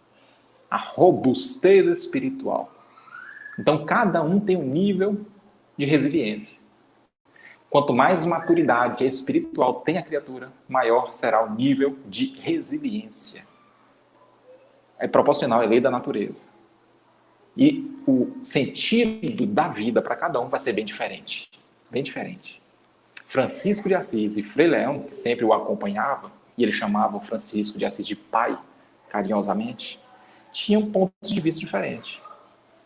Speaker 1: a robustez espiritual. Então, cada um tem um nível de resiliência. Quanto mais maturidade espiritual tem a criatura, maior será o nível de resiliência. É proporcional, é lei da natureza. E o sentido da vida para cada um vai ser bem diferente. Bem diferente. Francisco de Assis e Frei Leão, que sempre o acompanhava, e ele chamava Francisco de Assis de pai, carinhosamente, tinham pontos de vista diferentes.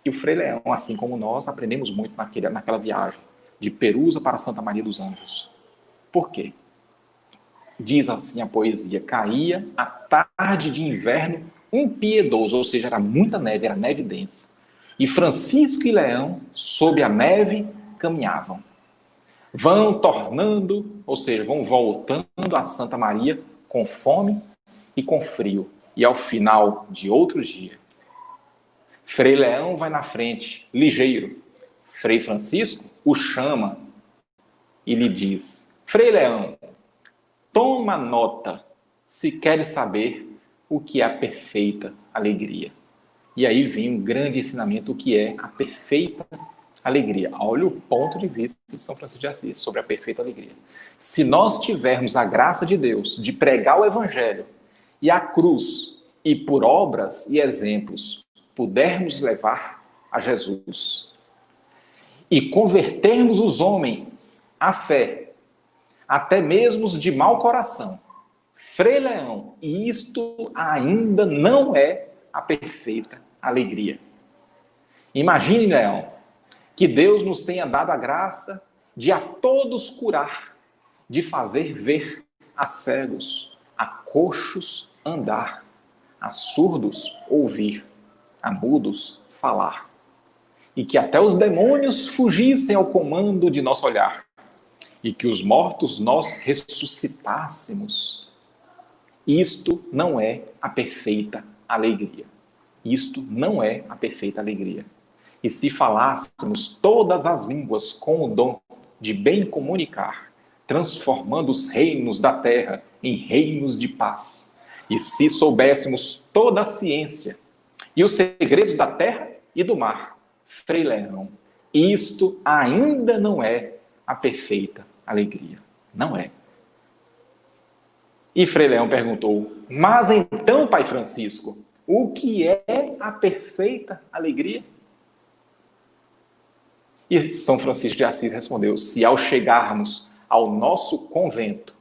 Speaker 1: E o Frei Leão, assim como nós, aprendemos muito naquela viagem de Perusa para Santa Maria dos Anjos. Por quê? Diz assim a poesia, caía a tarde de inverno impiedoso, ou seja, era muita neve, era neve densa. E Francisco e Leão, sob a neve, caminhavam. Vão tornando, ou seja, vão voltando a Santa Maria com fome e com frio. E ao final de outro dia, Frei Leão vai na frente, ligeiro. Frei Francisco o chama e lhe diz, Frei Leão, toma nota se queres saber o que é a perfeita alegria. E aí vem um grande ensinamento, o que é a perfeita alegria. Olha o ponto de vista de São Francisco de Assis sobre a perfeita alegria. Se nós tivermos a graça de Deus de pregar o evangelho e a cruz, e por obras e exemplos pudermos levar a Jesus e convertermos os homens à fé, até mesmo os de mau coração, Frei Leão, e isto ainda não é a perfeita alegria. Imagine, Leão, que Deus nos tenha dado a graça de a todos curar, de fazer ver a cegos, a coxos andar, a surdos ouvir, a mudos falar. E que até os demônios fugissem ao comando de nosso olhar. E que os mortos nós ressuscitássemos. Isto não é a perfeita alegria. Isto não é a perfeita alegria. E se falássemos todas as línguas com o dom de bem comunicar, transformando os reinos da terra em reinos de paz, e se soubéssemos toda a ciência e os segredos da terra e do mar, Frei Leão, isto ainda não é a perfeita alegria. Não é. E Frei Leão perguntou: mas então, Pai Francisco, o que é a perfeita alegria? E São Francisco de Assis respondeu: se ao chegarmos ao nosso convento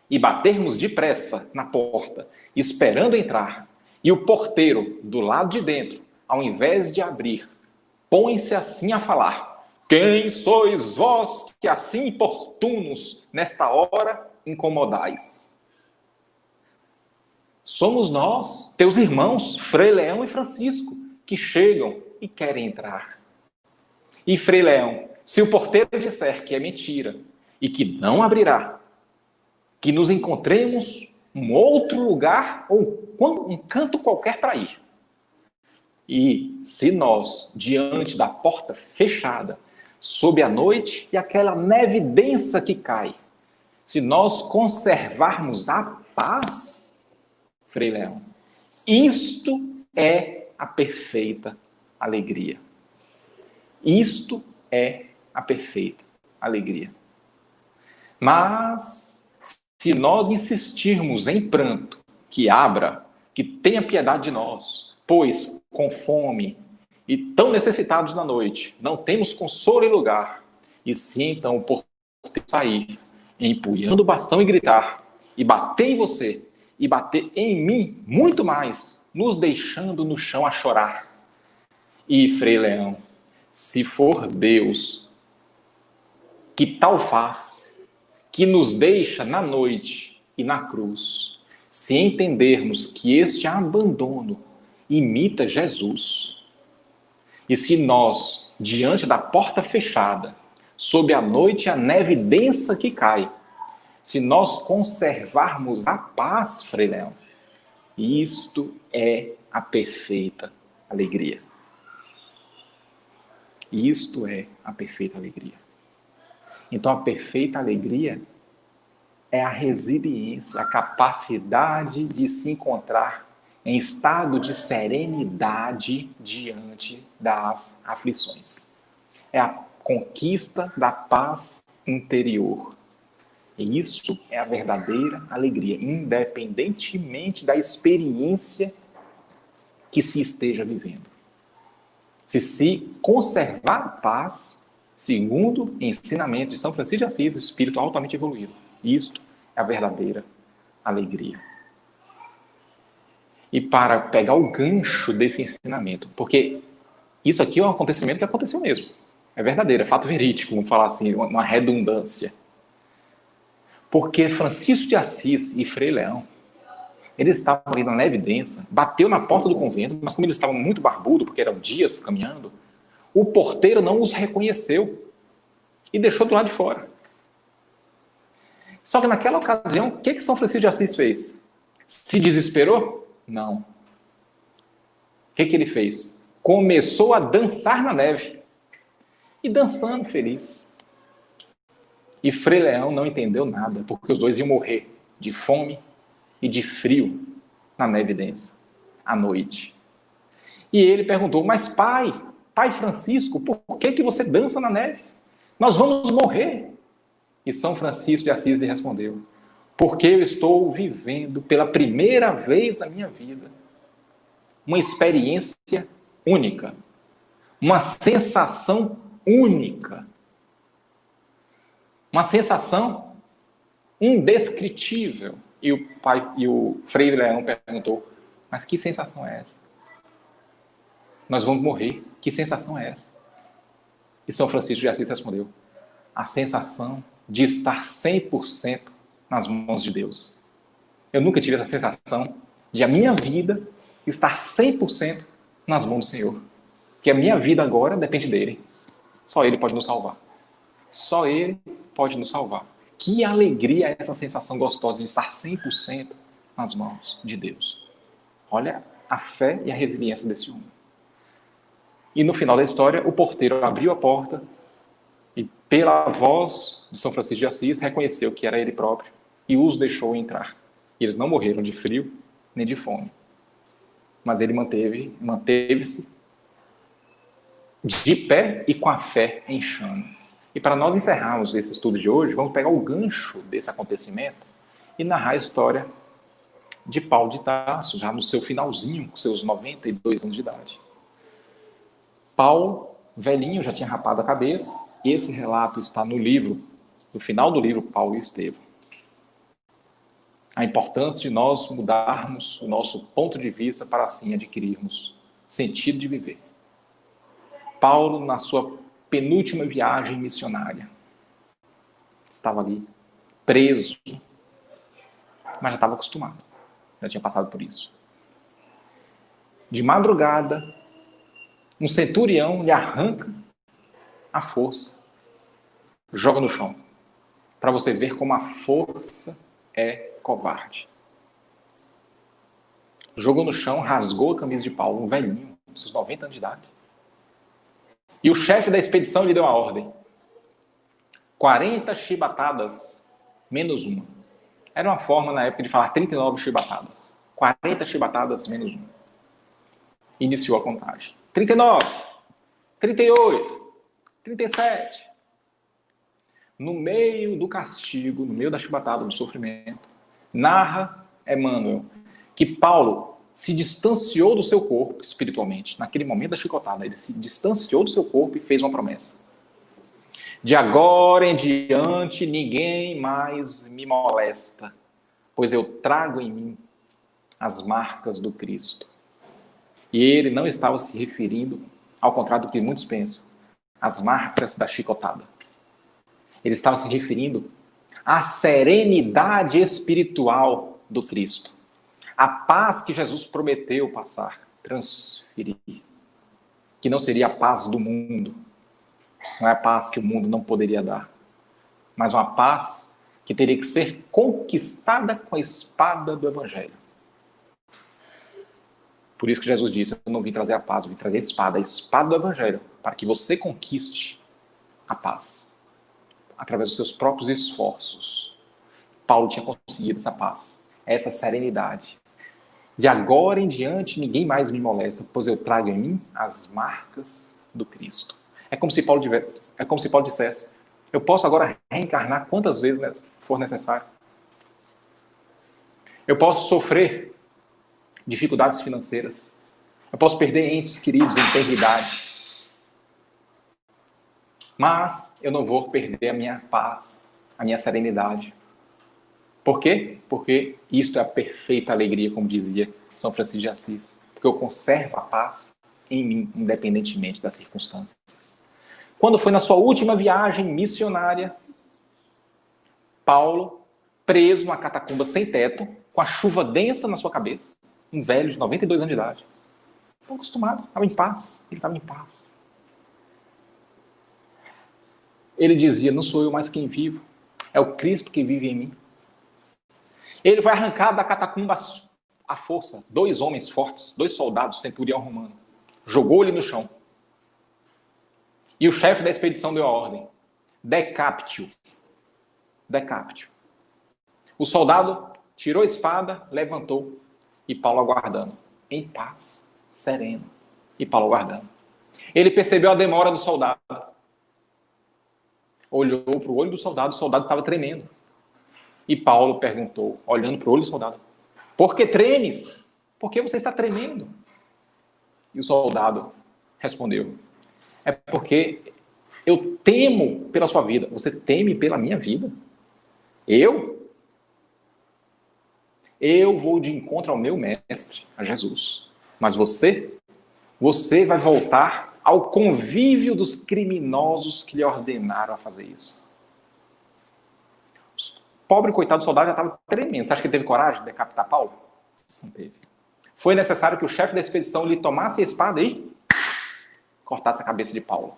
Speaker 1: e batermos depressa na porta, esperando entrar, e o porteiro, do lado de dentro, ao invés de abrir, põe-se assim a falar: quem sois vós que assim importunos nesta hora incomodais? Somos nós, teus irmãos, Frei Leão e Francisco, que chegam e querem entrar. E Frei Leão, se o porteiro disser que é mentira e que não abrirá, que nos encontremos um outro lugar ou um canto qualquer para ir. E se nós, diante da porta fechada, sob a noite e aquela neve densa que cai, se nós conservarmos a paz, Frei Leão, isto é a perfeita alegria. Isto é a perfeita alegria. Mas, se nós insistirmos em pranto, que abra, que tenha piedade de nós, pois com fome e tão necessitados na noite, não temos consolo em lugar, e se então o porteiro sair, empunhando o bastão e gritar, e bater em você, e bater em mim muito mais, nos deixando no chão a chorar. E, Frei Leão, se for Deus que tal faz, que nos deixa na noite e na cruz, se entendermos que este abandono imita Jesus, e se nós, diante da porta fechada, sob a noite e a neve densa que cai, se nós conservarmos a paz, Frei Leão, isto é a perfeita alegria. Isto é a perfeita alegria. Então, a perfeita alegria é a resiliência, a capacidade de se encontrar em estado de serenidade diante das aflições. É a conquista da paz interior. E isso é a verdadeira alegria, independentemente da experiência que se esteja vivendo. Se conservar a paz, segundo o ensinamento de São Francisco de Assis, espírito altamente evoluído. Isto é a verdadeira alegria. E para pegar o gancho desse ensinamento, porque isso aqui é um acontecimento que aconteceu mesmo. É verdadeiro, é fato verídico, vamos falar assim, uma redundância. Porque Francisco de Assis e Frei Leão, eles estavam ali na neve densa, bateu na porta do convento, mas como eles estavam muito barbudos, porque eram dias caminhando, o porteiro não os reconheceu e deixou do lado de fora. Só que naquela ocasião, o que São Francisco de Assis fez? Se desesperou? Não. O que ele fez? Começou a dançar na neve. E dançando feliz. E Frei Leão não entendeu nada, porque os dois iam morrer de fome e de frio na neve densa, à noite. E ele perguntou: mas pai Francisco, por que você dança na neve? Nós vamos morrer. E São Francisco de Assis lhe respondeu: porque eu estou vivendo pela primeira vez na minha vida uma experiência única, uma sensação única, uma sensação indescritível. E o Frei Leão perguntou: mas que sensação é essa? Nós vamos morrer. Que sensação é essa? E São Francisco de Assis respondeu: a sensação de estar 100% nas mãos de Deus. Eu nunca tive essa sensação de a minha vida estar 100% nas mãos do Senhor. Que a minha vida agora depende dele. Só ele pode nos salvar. Só ele pode nos salvar. Que alegria é essa sensação gostosa de estar 100% nas mãos de Deus. Olha a fé e a resiliência desse homem. E no final da história, o porteiro abriu a porta e, pela voz de São Francisco de Assis, reconheceu que era ele próprio e os deixou entrar. E eles não morreram de frio nem de fome. Mas ele manteve-se de pé e com a fé em chamas. E para nós encerrarmos esse estudo de hoje, vamos pegar o gancho desse acontecimento e narrar a história de Paulo de Tarso, já no seu finalzinho, com seus 92 anos de idade. Paulo, velhinho, já tinha rapado a cabeça, e esse relato está no livro, no final do livro, Paulo e Estevão. A importância de nós mudarmos o nosso ponto de vista para assim adquirirmos sentido de viver. Paulo, na sua penúltima viagem missionária, estava ali, preso, mas já estava acostumado, já tinha passado por isso. De madrugada, um centurião lhe arranca a força, joga no chão, para você ver como a força é covarde. Jogou no chão, rasgou a camisa de Paulo, um velhinho, seus 90 anos de idade. E o chefe da expedição lhe deu uma ordem: 40 chibatadas, menos uma. Era uma forma, na época, de falar 39 chibatadas. 40 chibatadas, menos uma. Iniciou a contagem. 39, 38, 37. No meio do castigo, no meio da chibatada, do sofrimento, narra Emmanuel que Paulo se distanciou do seu corpo espiritualmente. Naquele momento da chicotada, ele se distanciou do seu corpo e fez uma promessa: de agora em diante ninguém mais me molesta, pois eu trago em mim as marcas do Cristo. E ele não estava se referindo, ao contrário do que muitos pensam, às marcas da chicotada. Ele estava se referindo à serenidade espiritual do Cristo. A paz que Jesus prometeu passar, transferir. Que não seria a paz do mundo. Não é a paz que o mundo não poderia dar. Mas uma paz que teria que ser conquistada com a espada do Evangelho. Por isso que Jesus disse: eu não vim trazer a paz, eu vim trazer a espada do Evangelho, para que você conquiste a paz. Através dos seus próprios esforços. Paulo tinha conseguido essa paz, essa serenidade. De agora em diante, ninguém mais me molesta, pois eu trago em mim as marcas do Cristo. É como se Paulo dissesse: eu posso agora reencarnar quantas vezes for necessário. Eu posso sofrer dificuldades financeiras. Eu posso perder entes queridos, enfermidade. Mas eu não vou perder a minha paz, a minha serenidade. Por quê? Porque isto é a perfeita alegria, como dizia São Francisco de Assis. Porque eu conservo a paz em mim, independentemente das circunstâncias. Quando foi na sua última viagem missionária, Paulo, preso numa catacumba sem teto, com a chuva densa na sua cabeça, um velho de 92 anos de idade, estava acostumado, estava em paz, ele estava em paz. Ele dizia: não sou eu mais quem vivo, é o Cristo que vive em mim. Ele foi arrancado da catacumba à força. 2 homens fortes, 2 soldados, centurião romano. Jogou ele no chão. E o chefe da expedição deu a ordem: decapite-o. Decapite-o. O soldado tirou a espada, levantou, e Paulo aguardando. Em paz, sereno. E Paulo aguardando. Ele percebeu a demora do soldado. Olhou para o olho do soldado, o soldado estava tremendo. E Paulo perguntou, olhando para o olho do soldado: por que tremes? Por que você está tremendo? E o soldado respondeu: é porque eu temo pela sua vida. Você teme pela minha vida? Eu vou de encontro ao meu mestre, a Jesus. Mas você vai voltar ao convívio dos criminosos que lhe ordenaram a fazer isso. O pobre, coitado do soldado já estava tremendo. Você acha que ele teve coragem de decapitar Paulo? Não teve. Foi necessário que o chefe da expedição lhe tomasse a espada e cortasse a cabeça de Paulo.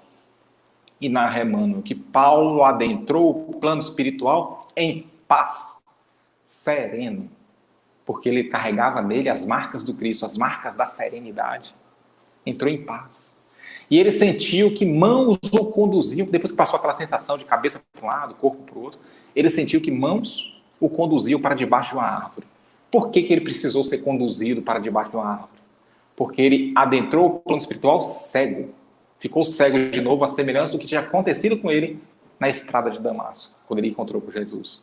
Speaker 1: E narra Emmanuel que Paulo adentrou o plano espiritual em paz, sereno, porque ele carregava nele as marcas do Cristo, as marcas da serenidade. Entrou em paz. E ele sentiu que mãos o conduziam, depois que passou aquela sensação de cabeça para um lado, corpo para o outro, ele sentiu que mãos o conduziam para debaixo de uma árvore. Por que ele precisou ser conduzido para debaixo de uma árvore? Porque ele adentrou o plano espiritual cego. Ficou cego de novo, a semelhança do que tinha acontecido com ele na estrada de Damasco, quando ele encontrou com Jesus.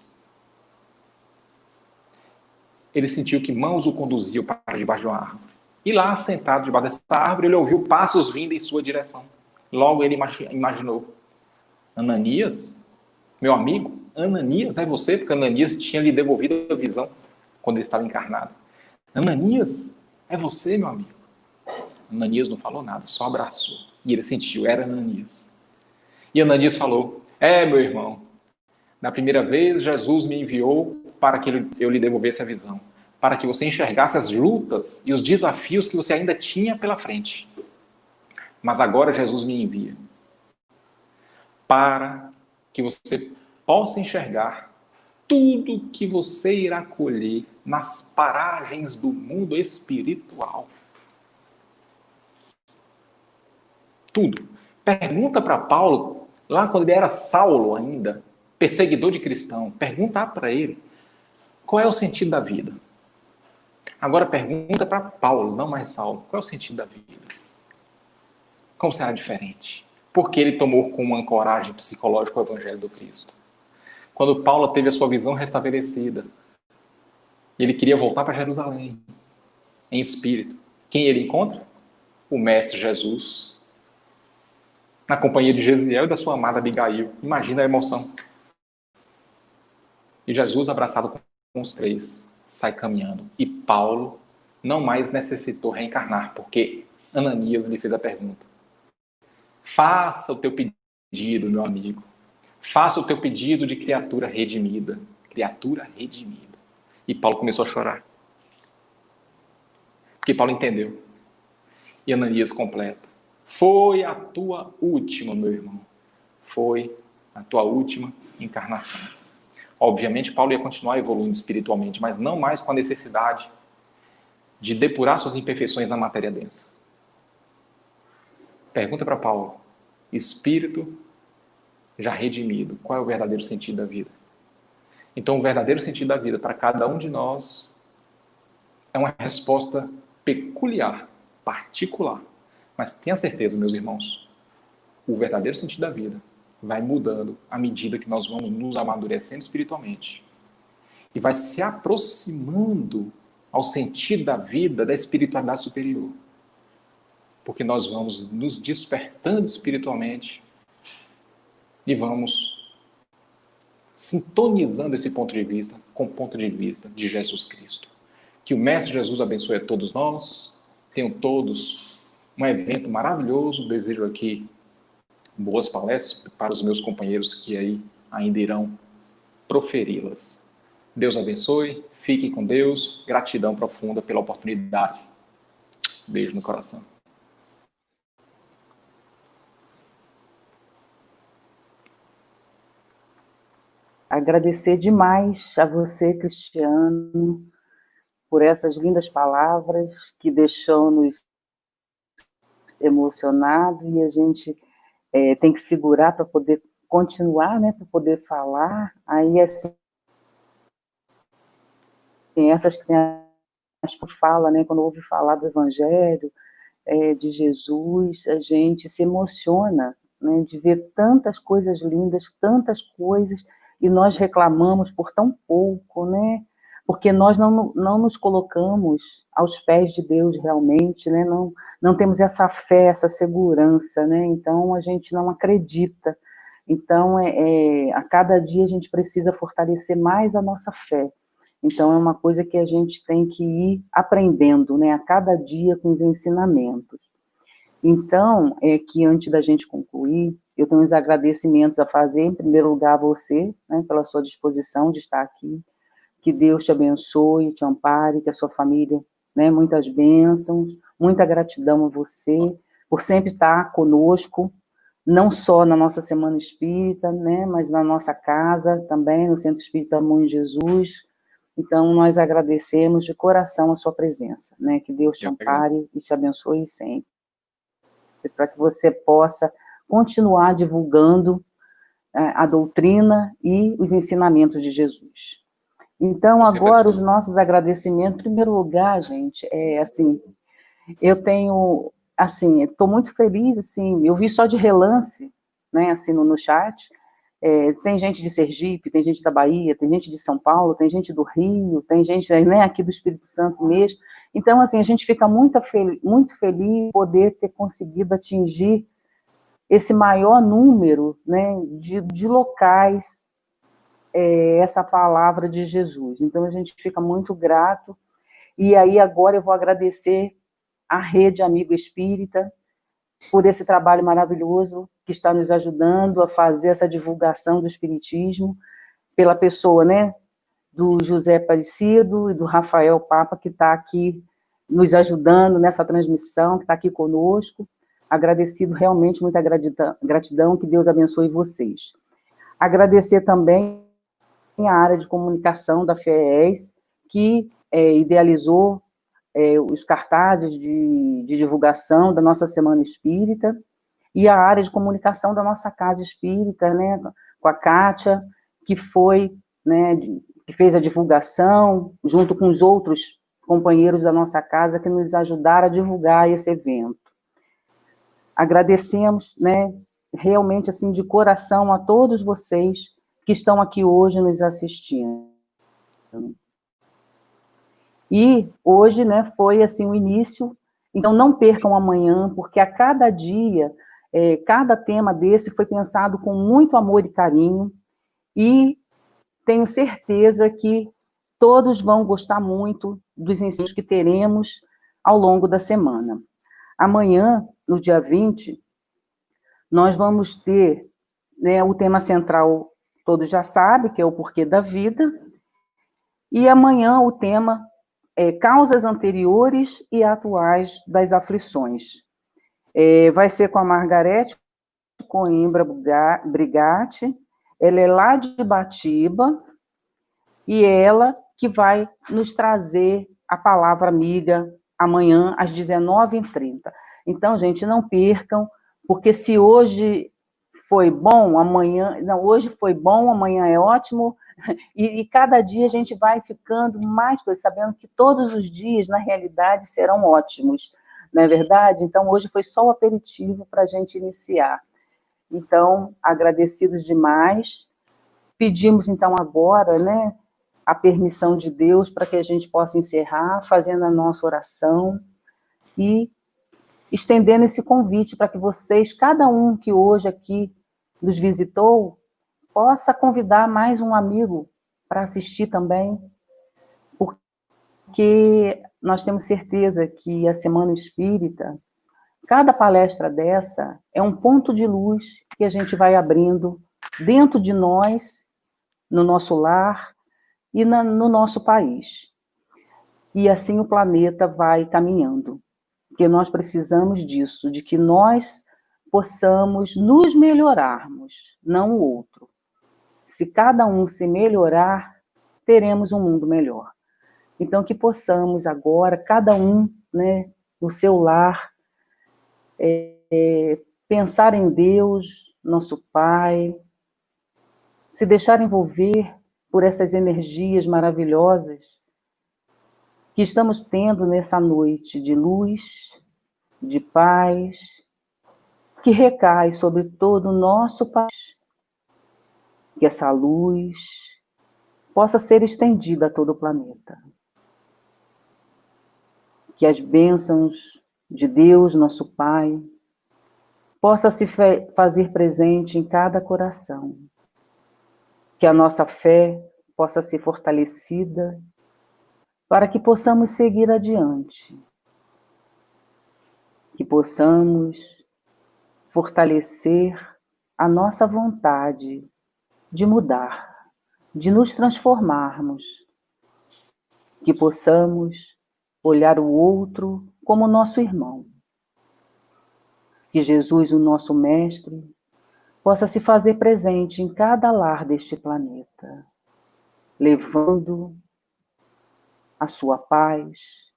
Speaker 1: ele sentiu que mãos o conduziam para debaixo de uma árvore. E lá, sentado debaixo dessa árvore, ele ouviu passos vindo em sua direção. Logo ele imaginou: Ananias? Meu amigo? Ananias, é você? Porque Ananias tinha lhe devolvido a visão quando ele estava encarnado. Ananias, é você, meu amigo? Ananias não falou nada, só abraçou. E ele sentiu, era Ananias. E Ananias falou: meu irmão, na primeira vez Jesus me enviou para que eu lhe devolvesse a visão, para que você enxergasse as lutas e os desafios que você ainda tinha pela frente. Mas agora Jesus me envia para que você possa enxergar tudo que você irá colher nas paragens do mundo espiritual. Tudo. Pergunta para Paulo, lá quando ele era Saulo ainda, perseguidor de cristão, pergunta para ele qual é o sentido da vida. Agora pergunta para Paulo, não mais Saulo, qual é o sentido da vida? Como será diferente? Porque ele tomou com uma ancoragem psicológica o Evangelho do Cristo. Quando Paulo teve a sua visão restabelecida, ele queria voltar para Jerusalém, em espírito. Quem ele encontra? O Mestre Jesus, na companhia de Gesiel e da sua amada Abigail. Imagina a emoção. E Jesus, abraçado com os três, sai caminhando. E Paulo não mais necessitou reencarnar, porque Ananias lhe fez a pergunta: faça o teu pedido, meu amigo. Faça o teu pedido de criatura redimida. Criatura redimida. E Paulo começou a chorar. Porque Paulo entendeu. E Ananias completa: foi a tua última, meu irmão. Foi a tua última encarnação. Obviamente, Paulo ia continuar evoluindo espiritualmente, mas não mais com a necessidade de depurar suas imperfeições na matéria densa. Pergunta para Paulo: espírito já redimido, qual é o verdadeiro sentido da vida? Então, o verdadeiro sentido da vida para cada um de nós é uma resposta peculiar, particular. Mas tenha certeza, meus irmãos, o verdadeiro sentido da vida vai mudando à medida que nós vamos nos amadurecendo espiritualmente. E vai se aproximando ao sentido da vida da espiritualidade superior. Porque nós vamos nos despertando espiritualmente e vamos sintonizando esse ponto de vista com o ponto de vista de Jesus Cristo. Que o Mestre Jesus abençoe a todos nós. Tenham todos um evento maravilhoso. Desejo aqui boas palestras para os meus companheiros que aí ainda irão proferi-las. Deus abençoe, fiquem com Deus, gratidão profunda pela oportunidade. Beijo no coração.
Speaker 2: Agradecer demais a você, Cristiano, por essas lindas palavras que deixou-nos emocionados, e a gente tem que segurar para poder continuar, né, para poder falar. Aí, assim, essas crianças falam, né, quando ouve falar do Evangelho, de Jesus, a gente se emociona, né, de ver tantas coisas lindas, tantas coisas, e nós reclamamos por tão pouco, né, porque nós não nos colocamos aos pés de Deus realmente, né, não temos essa fé, essa segurança, né, então a gente não acredita. Então, a cada dia a gente precisa fortalecer mais a nossa fé. Então, é uma coisa que a gente tem que ir aprendendo, né, a cada dia com os ensinamentos. Então, que antes da gente concluir, eu tenho uns agradecimentos a fazer, em primeiro lugar a você, né, pela sua disposição de estar aqui, que Deus te abençoe, te ampare, que a sua família, né, muitas bênçãos, muita gratidão a você, por sempre estar conosco, não só na nossa Semana Espírita, né, mas na nossa casa também, no Centro Espírita Amor em Jesus. Então, nós agradecemos de coração a sua presença, né, que Deus te ampare e te abençoe sempre, para que você possa continuar divulgando a doutrina e os ensinamentos de Jesus. Então, agora, os nossos agradecimentos, em primeiro lugar, gente, assim, eu tenho, assim, estou muito feliz, assim, eu vi só de relance, né, assim, no chat, Tem gente de Sergipe, tem gente da Bahia, tem gente de São Paulo, tem gente do Rio, tem gente, né, aqui do Espírito Santo mesmo. Então, assim, a gente fica muito feliz de poder ter conseguido atingir esse maior número, né, de locais, essa palavra de Jesus. Então, a gente fica muito grato. E aí, agora eu vou agradecer à Rede Amigo Espírita por esse trabalho maravilhoso que está nos ajudando a fazer essa divulgação do Espiritismo, pela pessoa, né, do José Aparecido e do Rafael Papa, que está aqui nos ajudando nessa transmissão, que está aqui conosco. Agradecido, realmente, muita gratidão, que Deus abençoe vocês. Agradecer também a área de comunicação da FEES, que idealizou os cartazes de divulgação da nossa Semana Espírita, e a área de comunicação da nossa Casa Espírita, né, com a Kátia, que foi, né, que fez a divulgação, junto com os outros companheiros da nossa casa, que nos ajudaram a divulgar esse evento. Agradecemos, né, realmente, assim, de coração a todos vocês que estão aqui hoje nos assistindo. E hoje, né, foi, assim, o início, então não percam amanhã, porque a cada dia, cada tema desse foi pensado com muito amor e carinho, e tenho certeza que todos vão gostar muito dos ensinos que teremos ao longo da semana. Amanhã, no dia 20, nós vamos ter, né, o tema central, todos já sabem, que é o porquê da vida, e amanhã o tema é causas anteriores e atuais das aflições. Vai ser com a Margarete Coimbra Brigatti, ela é lá de Batiba, e ela que vai nos trazer a palavra amiga amanhã às 19h30. Então, gente, não percam, porque se hoje foi bom, amanhã... Não, hoje foi bom, amanhã é ótimo, e cada dia a gente vai ficando mais, sabendo que todos os dias, na realidade, serão ótimos, não é verdade? Então, hoje foi só o aperitivo para a gente iniciar. Então, agradecidos demais. Pedimos, então, agora, né, a permissão de Deus para que a gente possa encerrar fazendo a nossa oração e estendendo esse convite para que vocês, cada um que hoje aqui nos visitou, possa convidar mais um amigo para assistir também, porque nós temos certeza que a Semana Espírita, cada palestra dessa é um ponto de luz que a gente vai abrindo dentro de nós, no nosso lar e no nosso país. E assim o planeta vai caminhando, porque nós precisamos disso, de que nós possamos nos melhorarmos, não o outro. Se cada um se melhorar, teremos um mundo melhor. Então, que possamos agora, cada um, né, no seu lar, pensar em Deus, nosso Pai, se deixar envolver por essas energias maravilhosas que estamos tendo nessa noite de luz, de paz, que recai sobre todo o nosso país. Que essa luz possa ser estendida a todo o planeta. Que as bênçãos de Deus, nosso Pai, possa se fazer presente em cada coração. Que a nossa fé possa ser fortalecida para que possamos seguir adiante. Que possamos fortalecer a nossa vontade de mudar, de nos transformarmos. Que possamos olhar o outro como nosso irmão. Que Jesus, o nosso Mestre, possa se fazer presente em cada lar deste planeta, levando a sua paz,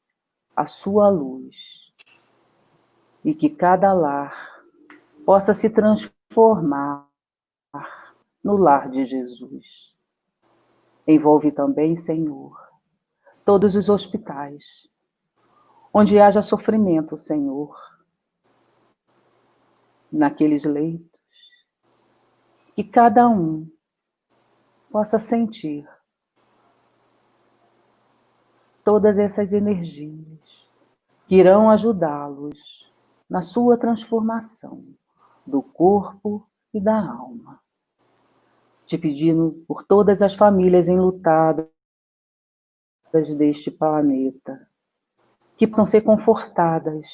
Speaker 2: a sua luz, e que cada lar possa se transformar no lar de Jesus. Envolve também, Senhor, todos os hospitais, onde haja sofrimento, Senhor, naqueles leitos, que cada um possa sentir todas essas energias que irão ajudá-los na sua transformação do corpo e da alma. Te pedindo por todas as famílias enlutadas deste planeta, que possam ser confortadas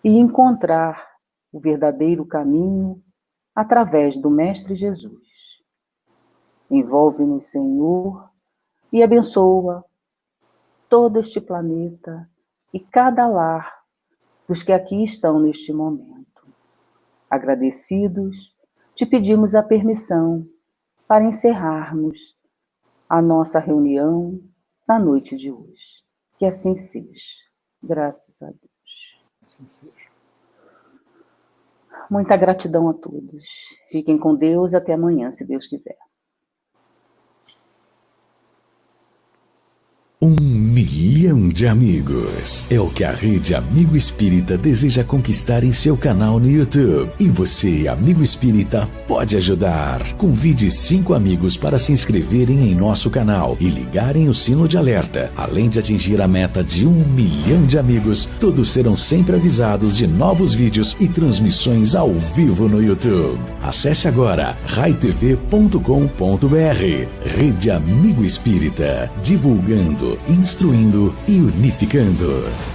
Speaker 2: e encontrar o verdadeiro caminho através do Mestre Jesus. Envolve-nos, Senhor, e abençoa todo este planeta e cada lar dos que aqui estão neste momento. Agradecidos, te pedimos a permissão para encerrarmos a nossa reunião na noite de hoje. Que assim seja. Graças a Deus.
Speaker 1: Assim seja.
Speaker 2: Muita gratidão a todos. Fiquem com Deus e até amanhã, se Deus quiser.
Speaker 3: 1 milhão de amigos. É o que a Rede Amigo Espírita deseja conquistar em seu canal no YouTube. E você, amigo espírita, pode ajudar. Convide 5 amigos para se inscreverem em nosso canal e ligarem o sino de alerta. Além de atingir a meta de 1 milhão de amigos, todos serão sempre avisados de novos vídeos e transmissões ao vivo no YouTube. Acesse agora raitv.com.br. Rede Amigo Espírita, divulgando, instruindo e unificando.